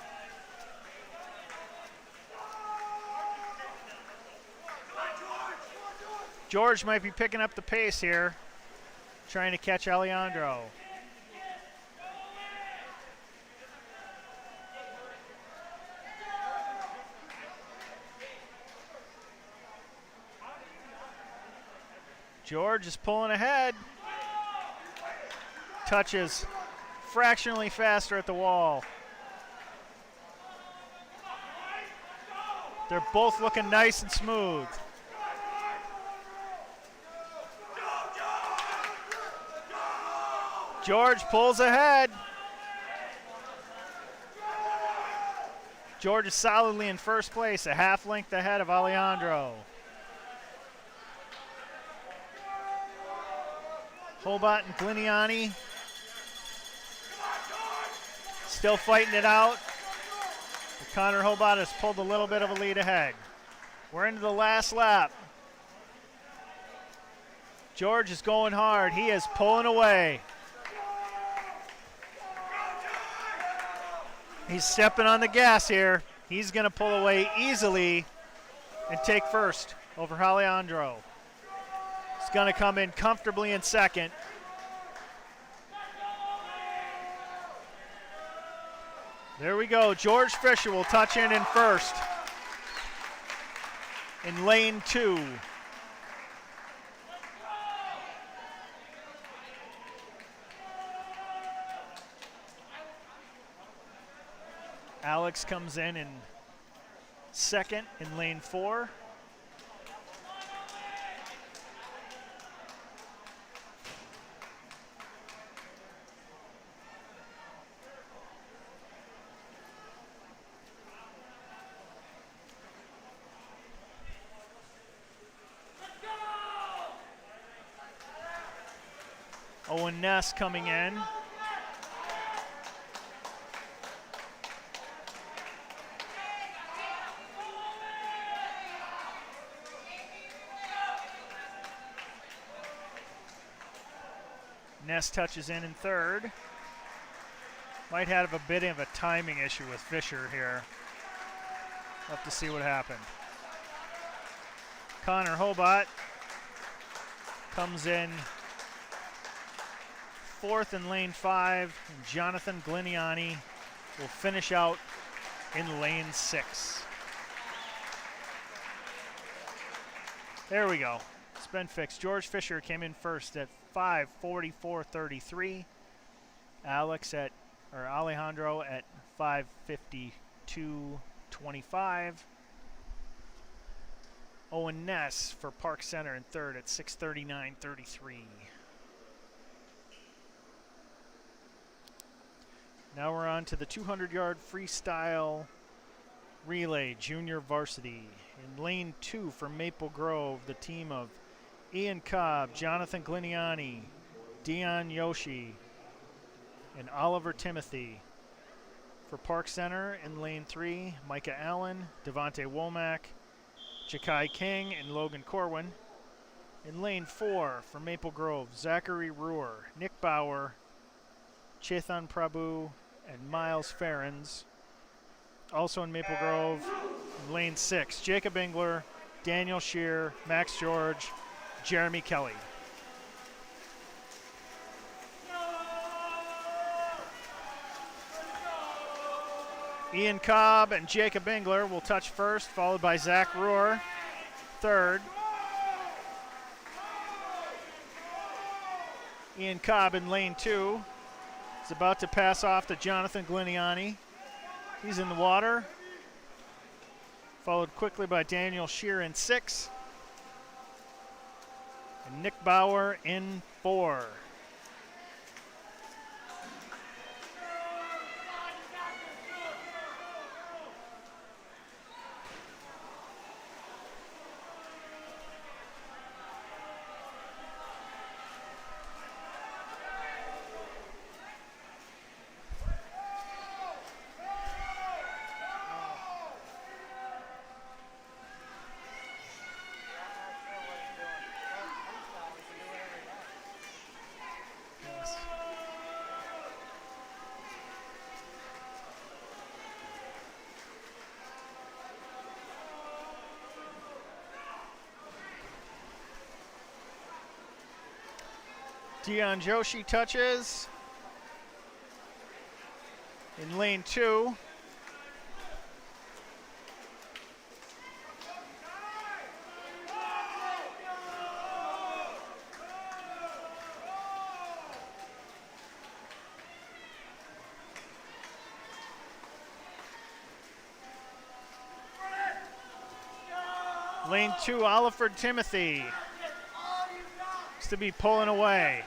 George might be picking up the pace here, trying to catch Alejandro. George is pulling ahead. Touches fractionally faster at the wall. They're both looking nice and smooth. George pulls ahead. George is solidly in 1st place, a half length ahead of Alejandro. Hobart and Gliniani still fighting it out. But Connor Hobart has pulled a little bit of a lead ahead. We're into the last lap. George is going hard. He is pulling away. He's stepping on the gas here. He's going to pull away easily and take 1st over Alejandro. He's going to come in comfortably in 2nd. There we go. George Fisher will touch in 1st in lane 2. Alex comes in 2nd in lane 4. Owen Ness coming in. Ness touches in 3rd. Might have a bit of a timing issue with Fisher here. We'll have to see what happened. Connor Hobart comes in 4th in lane 5. And Jonathan Gliniani will finish out in lane 6. There we go. It's been fixed. George Fisher came in 1st at 5:44.33. Alejandro at 5:52.25. Owen Ness for Park Center in 3rd at 6:39.33. Now we're on to the 200-yard freestyle relay junior varsity. In lane 2 for Maple Grove, the team of Ian Cobb, Jonathan Gliniani, Dion Yoshi, and Oliver Timothy. For Park Center in lane 3, Micah Allen, Devontae Womack, Jakai King, and Logan Corwin. In lane 4 for Maple Grove, Zachary Ruhr, Nick Bauer, Chetan Prabhu, and Miles Ferrens. Also in Maple Grove, in lane 6, Jacob Engler, Daniel Shear, Max George, Jeremy Kelly. Ian Cobb and Jacob Engler will touch first, followed by Zach Ruhr, third. Ian Cobb in lane 2 is about to pass off to Jonathan Gliniani. He's in the water. Followed quickly by Daniel Shear in 6. And Nick Bauer in 4. Dion Joshi touches in lane 2. Lane 2, Oliford Timothy is to be pulling away.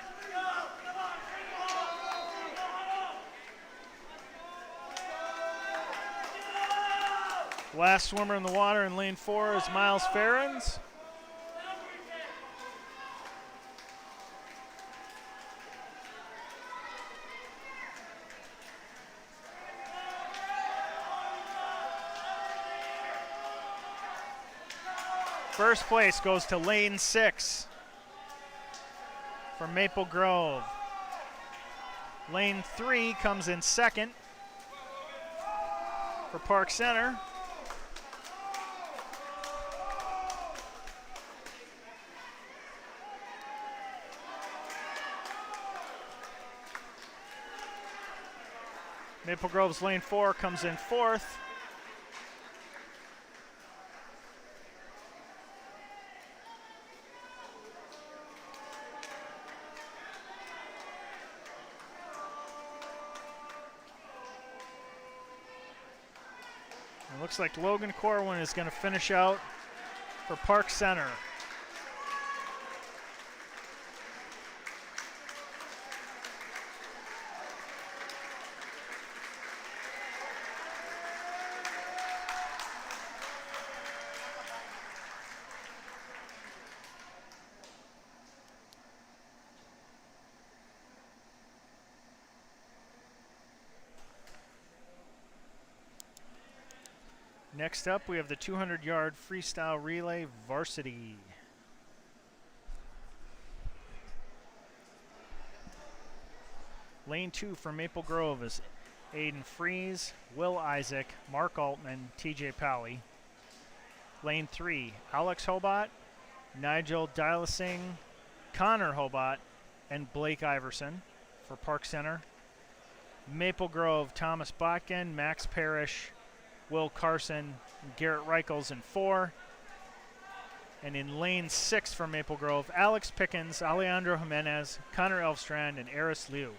Last swimmer in the water in lane 4 is Miles Ferrens. First place goes to lane 6 from Maple Grove. Lane 3 comes in second for Park Center. Maple Grove's lane 4 comes in fourth. It looks like Logan Corwin is going to finish out for Park Center. Next up, we have the 200-yard freestyle relay varsity. Lane 2 for Maple Grove is Aiden Freeze, Will Isaac, Mark Altman, TJ Pally. Lane 3, Alex Hobart, Nigel Dilasing, Connor Hobart, and Blake Iverson for Park Center. Maple Grove, Thomas Botkin, Max Parrish, Will Carson, and Garrett Reichels in 4. And in lane 6 for Maple Grove, Alex Pickens, Alejandro Jimenez, Connor Elfstrand, and Eris Liu.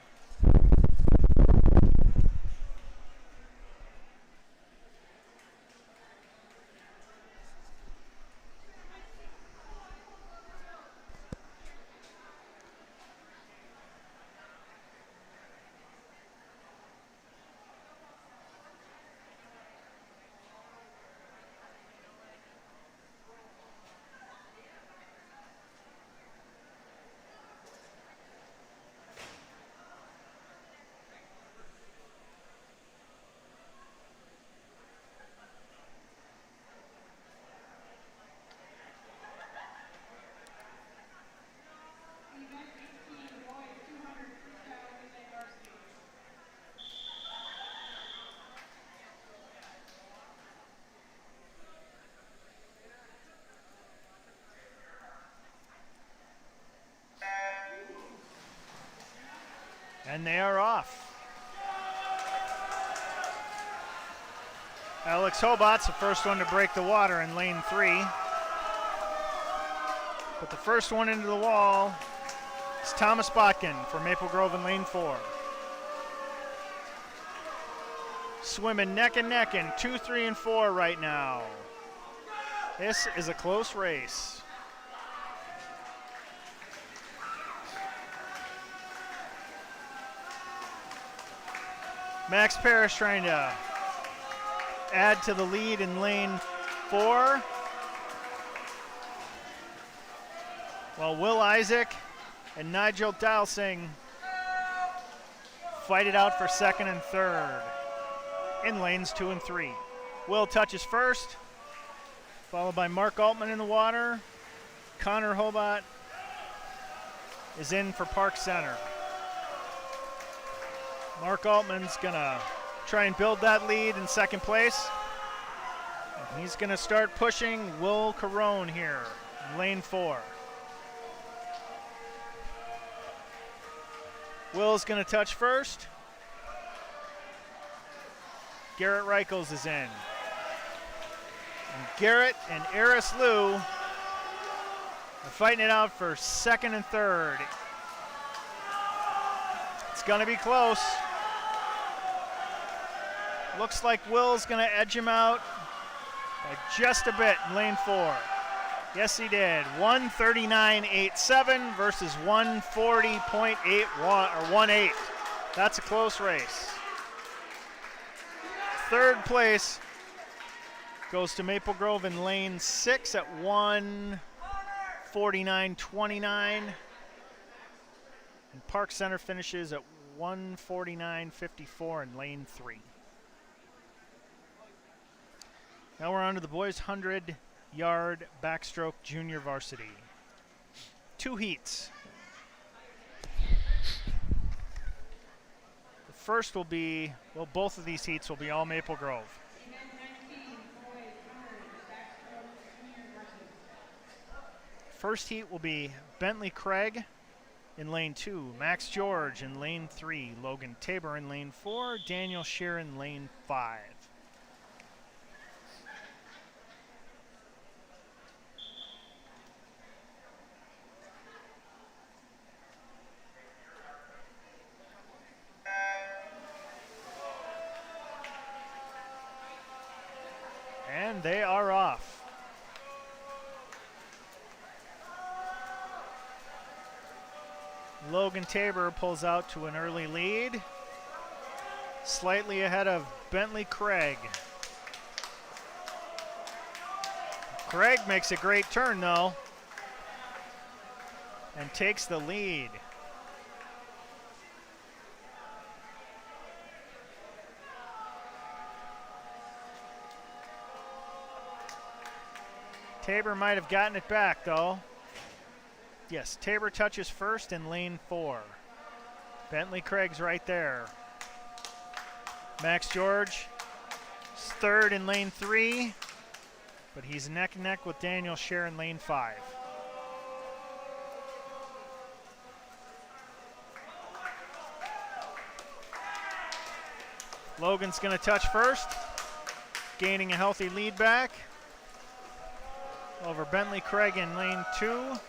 And they are off. Alex Hobart's the first one to break the water in lane 3. But the first one into the wall is Thomas Botkin for Maple Grove in lane 4. Swimming neck and neck in 2, 3, and 4 right now. This is a close race. Max Parrish trying to add to the lead in lane 4. While Will Isaac and Nigel Dalsing fight it out for second and third in lanes 2 and 3. Will touches first, followed by Mark Altman in the water. Connor Hobart is in for Park Center. Mark Altman's gonna try and build that lead in second place. And he's gonna start pushing Will Carone here in lane 4. Will's gonna touch first. Garrett Reichels is in. And Garrett and Eris Liu are fighting it out for second and third. It's gonna be close. Looks like Will's gonna edge him out by just a bit in lane 4. Yes, he did. 139.87 versus 140.81 or 18. That's a close race. Third place goes to Maple Grove in lane 6 at 149.29. And Park Center finishes at 149.54 in lane 3. Now we're on to the boys 100 yard backstroke junior varsity. 2 heats. The first will be, well, both of these heats will be all Maple Grove. First heat will be Bentley Craig in lane 2, Max George in lane 3, Logan Tabor in lane 4, Daniel Shear in lane 5. And they are off. Logan Tabor pulls out to an early lead, slightly ahead of Bentley Craig. Craig makes a great turn though and takes the lead. Tabor might have gotten it back though. Yes, Tabor touches first in lane 4. Bentley Craig's right there. Max George is third in lane 3, but he's neck and neck with Daniel Shear in lane 5. Logan's gonna touch first, gaining a healthy lead back over Bentley Craig in lane 2.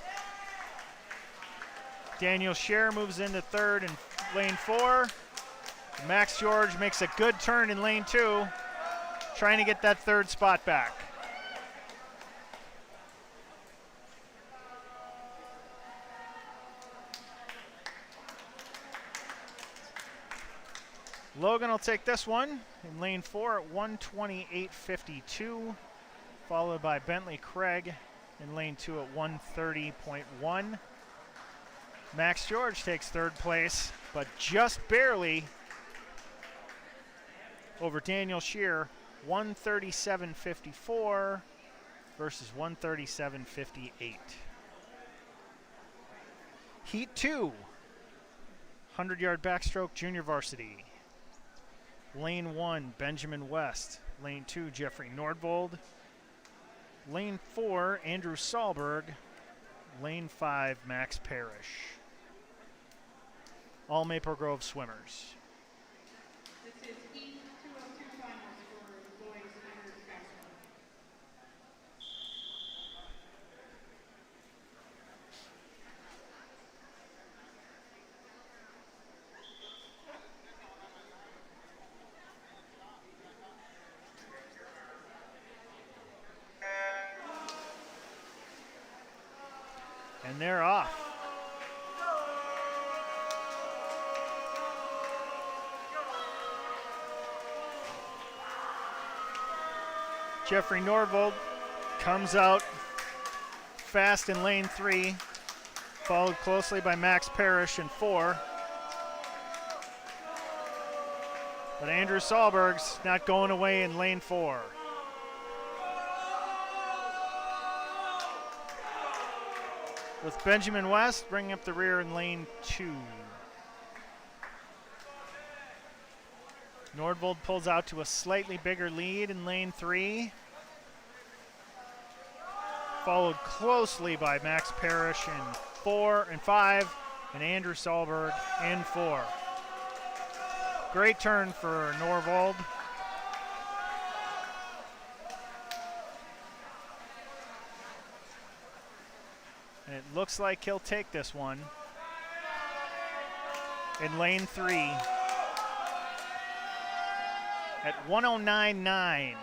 Daniel Shear moves into third in lane 4. Max George makes a good turn in lane 2, trying to get that third spot back. Logan will take this one in lane 4 at 128.52. Followed by Bentley Craig in lane 2 at 130.1. Max George takes third place, but just barely over Daniel Shear, 137.54 versus 137.58. Heat 2, 100-yard backstroke junior varsity. Lane 1, Benjamin West. Lane 2, Jeffrey Nordvold. Lane 4, Andrew Sahlberg. Lane 5, Max Parrish. all Maple Grove swimmers. This is E202 finals for the boys under basketball. And they're off. Jeffrey Norvold comes out fast in lane 3, followed closely by Max Parrish in 4. But Andrew Sahlberg's not going away in lane 4. With Benjamin West bringing up the rear in lane 2. Nordvold pulls out to a slightly bigger lead in lane 3. Followed closely by Max Parrish in 4 and 5, and Andrew Sahlberg in 4. Great turn for Norvold. And it looks like he'll take this one in lane 3 at 109.9.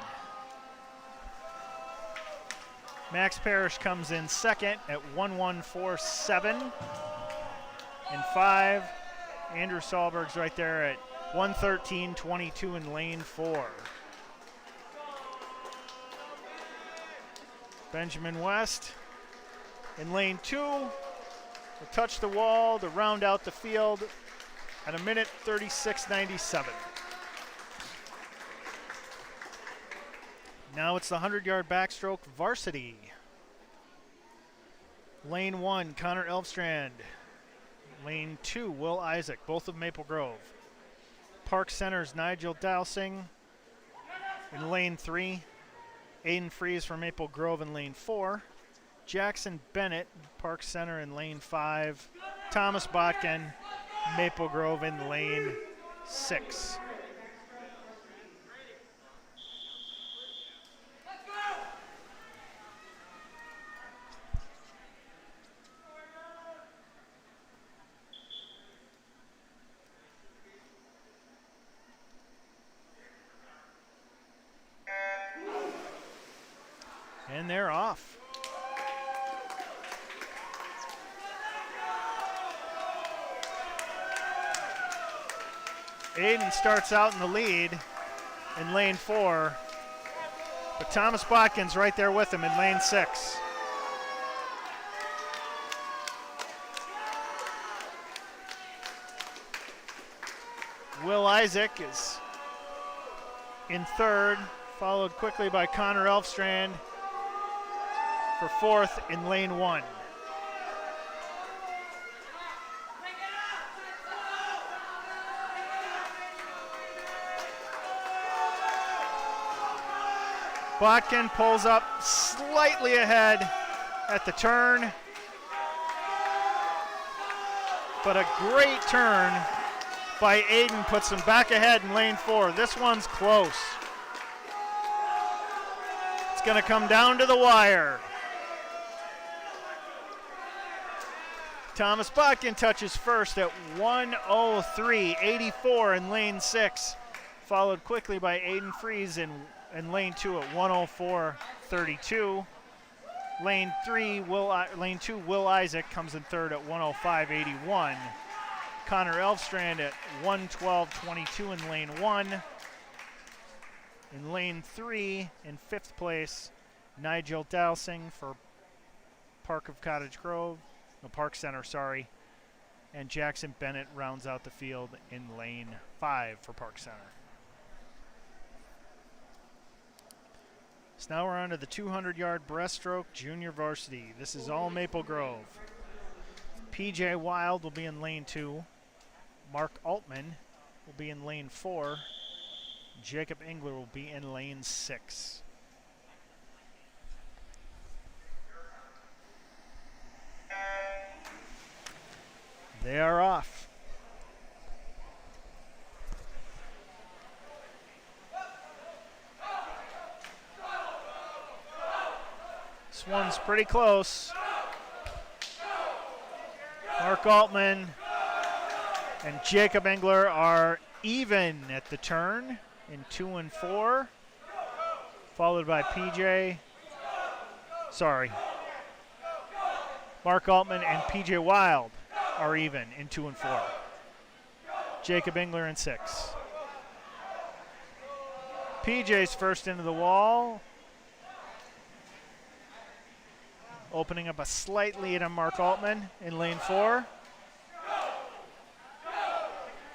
Max Parrish comes in second at 1147. In 5, Andrew Sahlberg's right there at 113.22 in lane 4. Benjamin West in lane 2 will touch the wall to round out the field at 1:36.97. Now it's the 100-yard backstroke varsity. Lane 1, Connor Elfstrand. Lane 2, Will Isaac, both of Maple Grove. Park Center's Nigel Dowsing in lane 3. Aiden Fries for Maple Grove in lane 4. Jackson Bennett, Park Center in lane 5. Thomas Botkin, Maple Grove in lane 6. And they're off. Aiden starts out in the lead in lane 4, but Thomas Botkin's right there with him in lane 6. Will Isaac is in 3rd, followed quickly by Connor Elfstrand for 4th in lane 1. Botkin pulls up slightly ahead at the turn, but a great turn by Aiden puts him back ahead in lane 4. This one's close. It's going to come down to the wire. Thomas Botkin touches first at 1:03.84 in lane 6, followed quickly by Aiden Fries in lane 2 at 1:04.32. Lane 2, Will Isaac comes in 3rd at 1:05.81. Connor Elfstrand at 1:12.22 in lane 1. In lane 3, in 5th place, Nigel Dowsing for Park Center, sorry. And Jackson Bennett rounds out the field in lane 5 for Park Center. So now we're on to the 200-yard breaststroke junior varsity. This is all Maple Grove. PJ Wild will be in lane 2. Mark Altman will be in lane 4. Jacob Engler will be in lane 6. They are off. This one's pretty close. Mark Altman and Jacob Engler are even at the turn in 2 and 4, followed by PJ. Sorry. Mark Altman and PJ Wild are even in 2 and 4. Jacob Engler in 6. PJ's first into the wall, opening up a slight lead on Mark Altman in lane 4.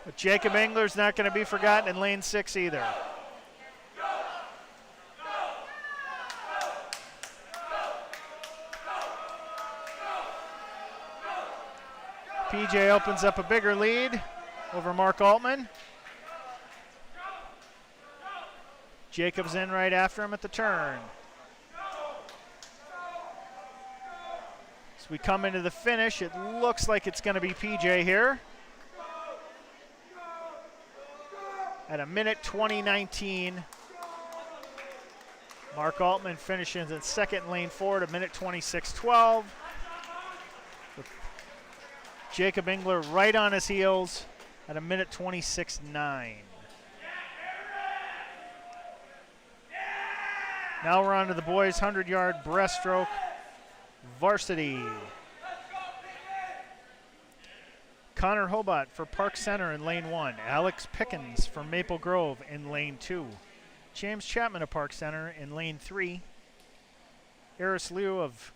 But Jacob Engler's not going to be forgotten in lane 6 either. PJ opens up a bigger lead over Mark Altman. Jacob's in right after him at the turn. As we come into the finish, it looks like it's going to be PJ here. At a minute 20:19, Mark Altman finishes in second in lane 4 at a minute 26:12. Jacob Engler right on his heels at a minute 26:09. Now we're on to the boys' 100-yard breaststroke varsity. Connor Hobart for Park Center in lane 1. Alex Pickens from Maple Grove in lane 2. James Chapman of Park Center in lane 3. Eris Liu of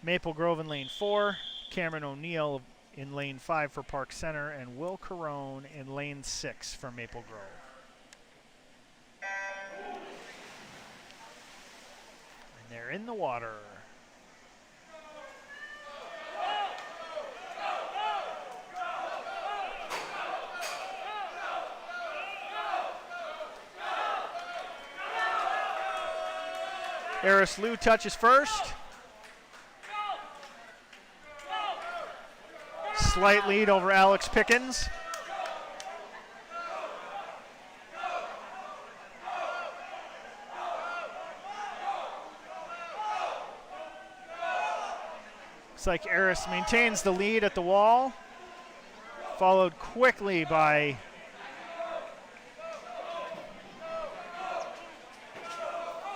Maple Grove in lane 4. Cameron O'Neill in lane 5 for Park Center, and Will Carone in lane 6 for Maple Grove. And they're in the water. Eris Liu touches first. Slight lead over Alex Pickens. Looks like Eris maintains the lead at the wall, followed quickly by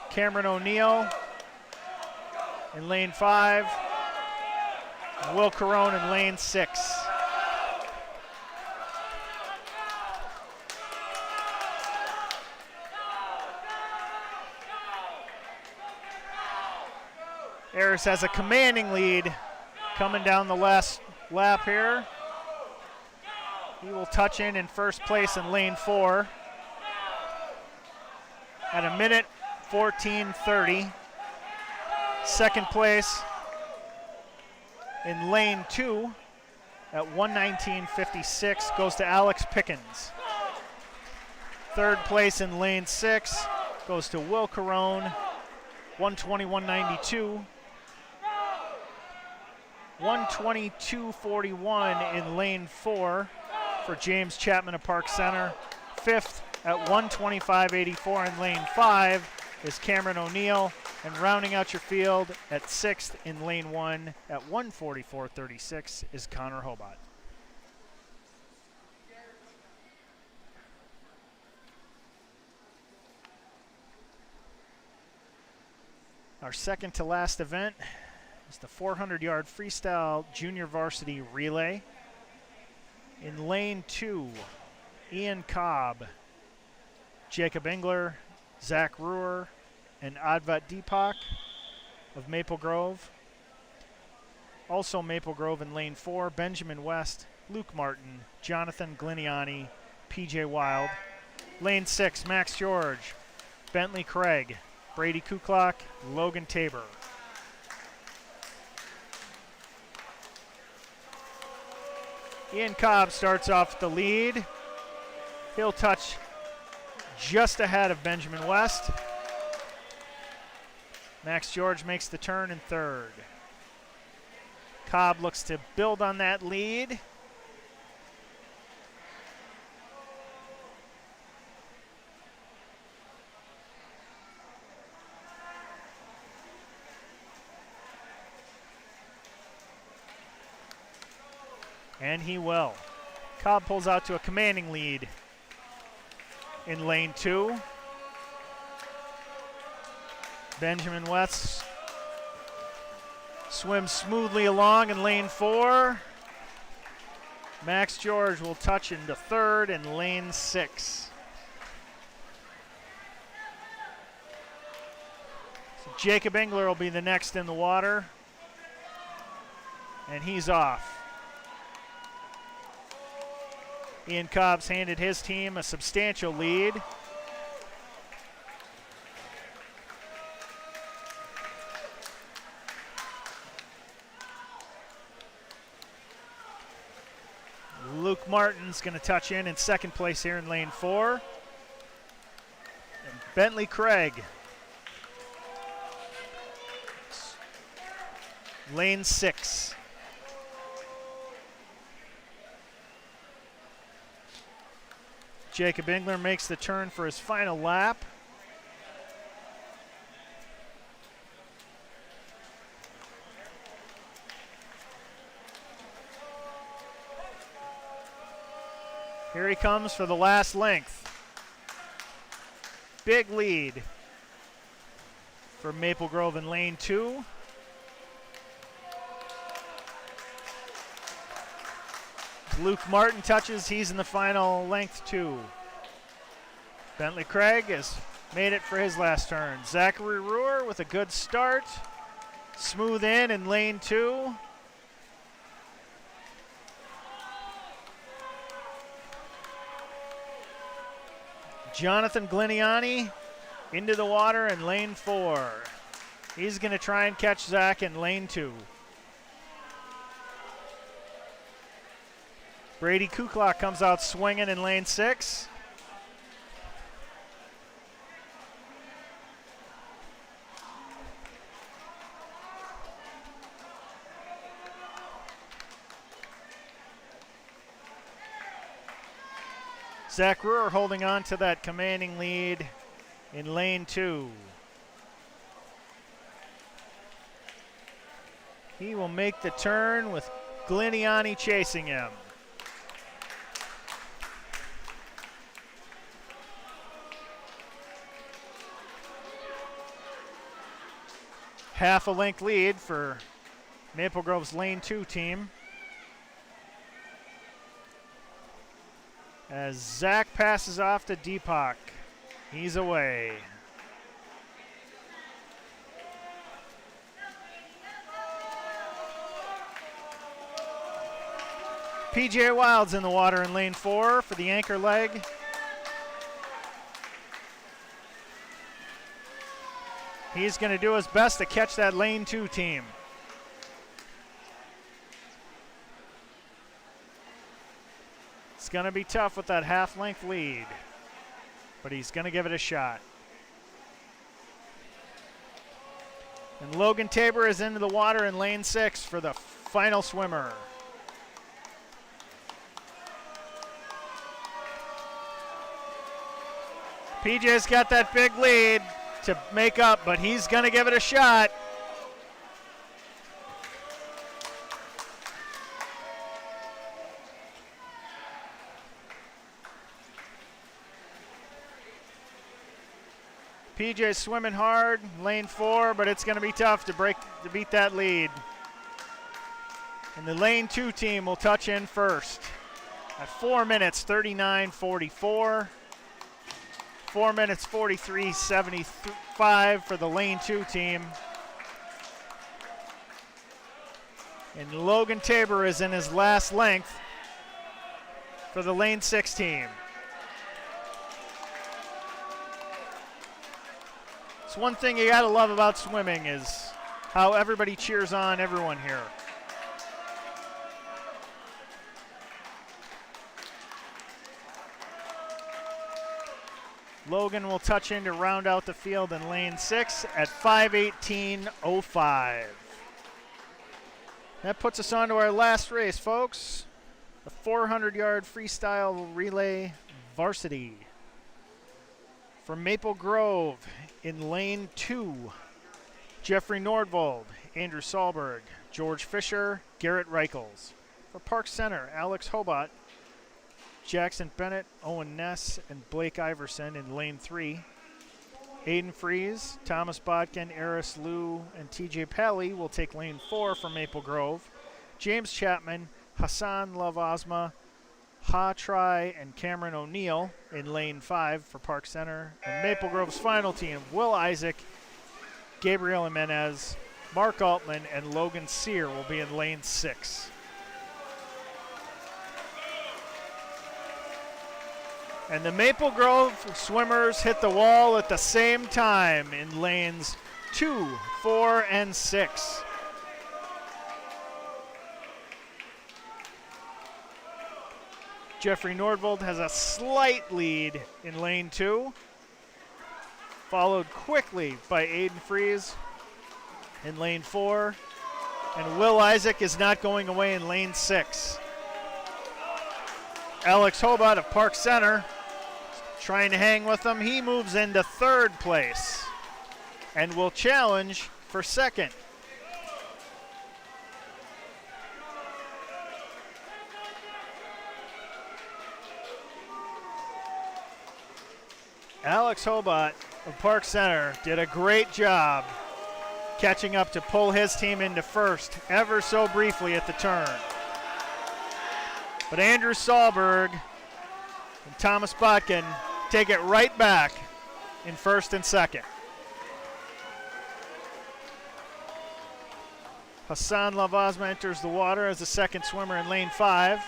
Cameron O'Neill in lane 5. Will Carone in lane 6. Eris has a commanding lead coming down the last lap here. He will touch in first place in lane 4 at a minute 14:30. Second place in lane 2 at 1:19:56 goes to Alex Pickens. Third place in lane 6 goes to Will Carone, 1:21:92. 1:22:41 in lane 4 for James Chapman of Park Center. Fifth at 1:25:84 in lane 5 is Cameron O'Neill. And rounding out your field at 6th in lane 1 at 1:44:36 is Connor Hobart. Our second to last event is the 400-yard freestyle junior varsity relay. In lane 2, Ian Cobb, Jacob Engler, Zach Ruhr, and Advat Deepak of Maple Grove. Also Maple Grove in lane 4, Benjamin West, Luke Martin, Jonathan Gliniani, PJ Wild. Lane 6, Max George, Bentley Craig, Brady Kuklock, Logan Tabor. Ian Cobb starts off the lead. He'll touch just ahead of Benjamin West. Max George makes the turn in third. Cobb looks to build on that lead. And he will. Cobb pulls out to a commanding lead in lane 2. Benjamin West swims smoothly along in lane 4. Max George will touch into 3rd in lane 6. So Jacob Engler will be the next in the water. And he's off. Ian Cobb's handed his team a substantial lead. Luke Martin's going to touch in second place here in lane 4. And Bentley Craig, lane 6. Jacob Engler makes the turn for his final lap. Here he comes for the last length. Big lead for Maple Grove in lane 2. Luke Martin touches, he's in the final length too. Bentley Craig has made it for his last turn. Zachary Ruhr with a good start. Smooth in lane 2. Jonathan Gliniani into the water in lane 4. He's going to try and catch Zach in lane 2. Brady Kuklock comes out swinging in lane 6. Zach Ruhr holding on to that commanding lead in lane 2. He will make the turn with Gliniani chasing him. Half a length lead for Maple Grove's lane 2 team. As Zach passes off to Deepak. He's away. PJ Wild's in the water in lane 4 for the anchor leg. He's going to do his best to catch that lane 2 team. It's going to be tough with that half-length lead, but he's going to give it a shot. And Logan Tabor is into the water in lane 6 for the final swimmer. PJ's got that big lead to make up, but he's going to give it a shot. PJ's swimming hard, lane 4, but it's going to be tough to beat that lead. And the lane 2 team will touch in first at 4 minutes 39:44. 4 minutes 43:75 for the lane 2 team. And Logan Tabor is in his last length for the lane 6 team. It's one thing you gotta love about swimming is how everybody cheers on everyone here. Logan will touch in to round out the field in lane 6 at 5:18:05. That puts us on to our last race, folks. The 400-yard freestyle relay varsity. From Maple Grove in lane 2, Jeffrey Nordvold, Andrew Solberg, George Fisher, Garrett Reichels. For Park Center, Alex Hobart, Jackson Bennett, Owen Ness, and Blake Iverson in lane 3. Aiden Fries, Thomas Bodkin, Eris Liu, and TJ Pally will take lane 4 for Maple Grove. James Chapman, Hassan Lavazma, Ha Tri, and Cameron O'Neill in lane 5 for Park Center. And Maple Grove's final team, Will Isaac, Gabriel Jimenez, Mark Altman, and Logan Sear will be in lane 6. And the Maple Grove swimmers hit the wall at the same time in lanes 2, 4, and 6. Jeffrey Nordvold has a slight lead in lane 2, followed quickly by Aiden Fries in lane 4, and Will Isaac is not going away in lane 6. Alex Hobart of Park Center trying to hang with them. He moves into 3rd place and will challenge for 2nd. Alex Hobart of Park Center did a great job catching up to pull his team into 1st ever so briefly at the turn. But Andrew Sahlberg and Thomas Botkin take it right back in 1st and 2nd. Hassan Lavazma enters the water as the 2nd swimmer in lane 5.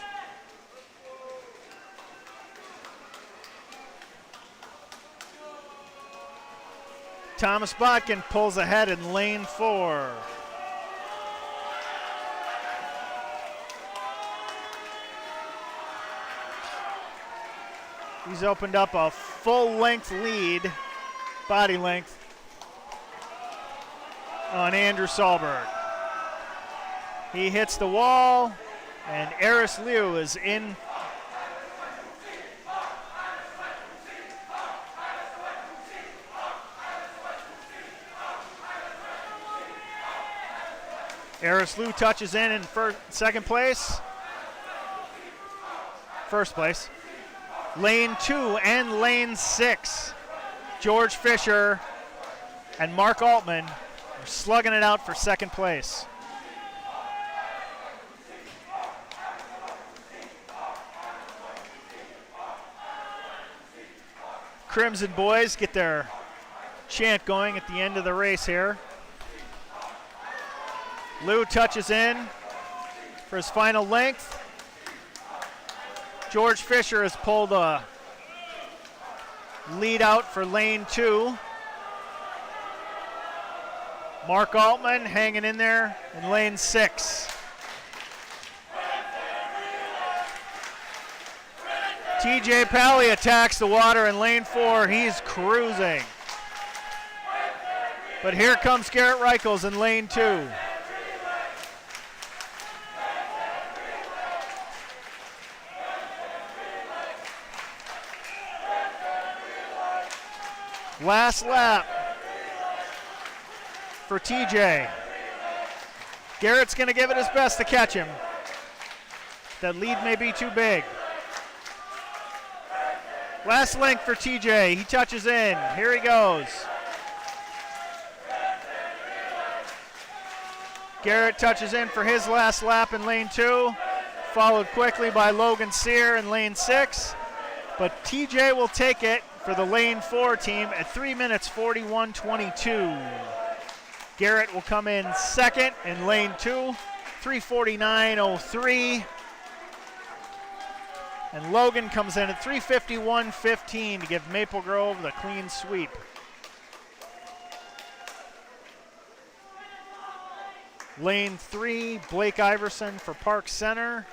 Thomas Botkin pulls ahead in lane 4. He's opened up a full-length lead, body length, on Andrew Sahlberg. He hits the wall, and Eris Liu is in. Eris Liu touches in 2nd place. 1st place. Lane 2 and lane 6. George Fisher and Mark Altman are slugging it out for 2nd place. Crimson boys get their chant going at the end of the race here. Liu touches in for his final length. George Fisher has pulled a lead out for lane 2. Mark Altman hanging in there in lane 6. TJ Pally attacks the water in lane 4. He's cruising. But here comes Garrett Reichels in lane 2. Last lap for TJ. Garrett's going to give it his best to catch him. That lead may be too big. Last length for TJ. He touches in. Here he goes. Garrett touches in for his last lap in lane 2, followed quickly by Logan Sear in lane 6. But TJ will take it for the lane 4 team at 3 minutes 41:22. Garrett will come in 2nd in lane 2, 3:49:03. And Logan comes in at 3:51:15 to give Maple Grove the clean sweep. Lane 3, Blake Iverson for Park Center,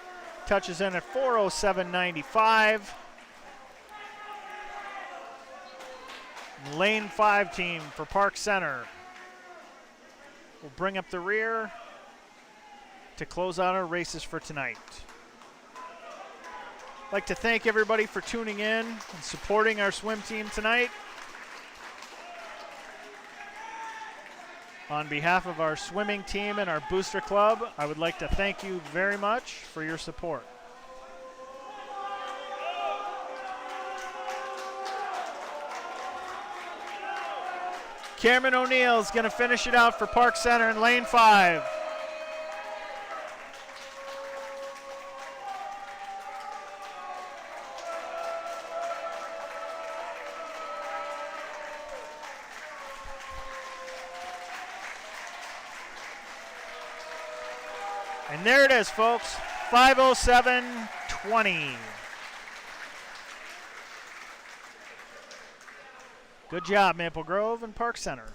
touches in at 4:07:95. Lane 5 team for Park Center will bring up the rear to close out our races for tonight. I'd like to thank everybody for tuning in and supporting our swim team tonight. On behalf of our swimming team and our booster club, I would like to thank you very much for your support. Cameron O'Neill is going to finish it out for Park Center in lane 5. And there it is, folks, 5:07:20. Good job, Maple Grove and Park Center.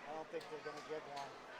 I don't think they're going to get one.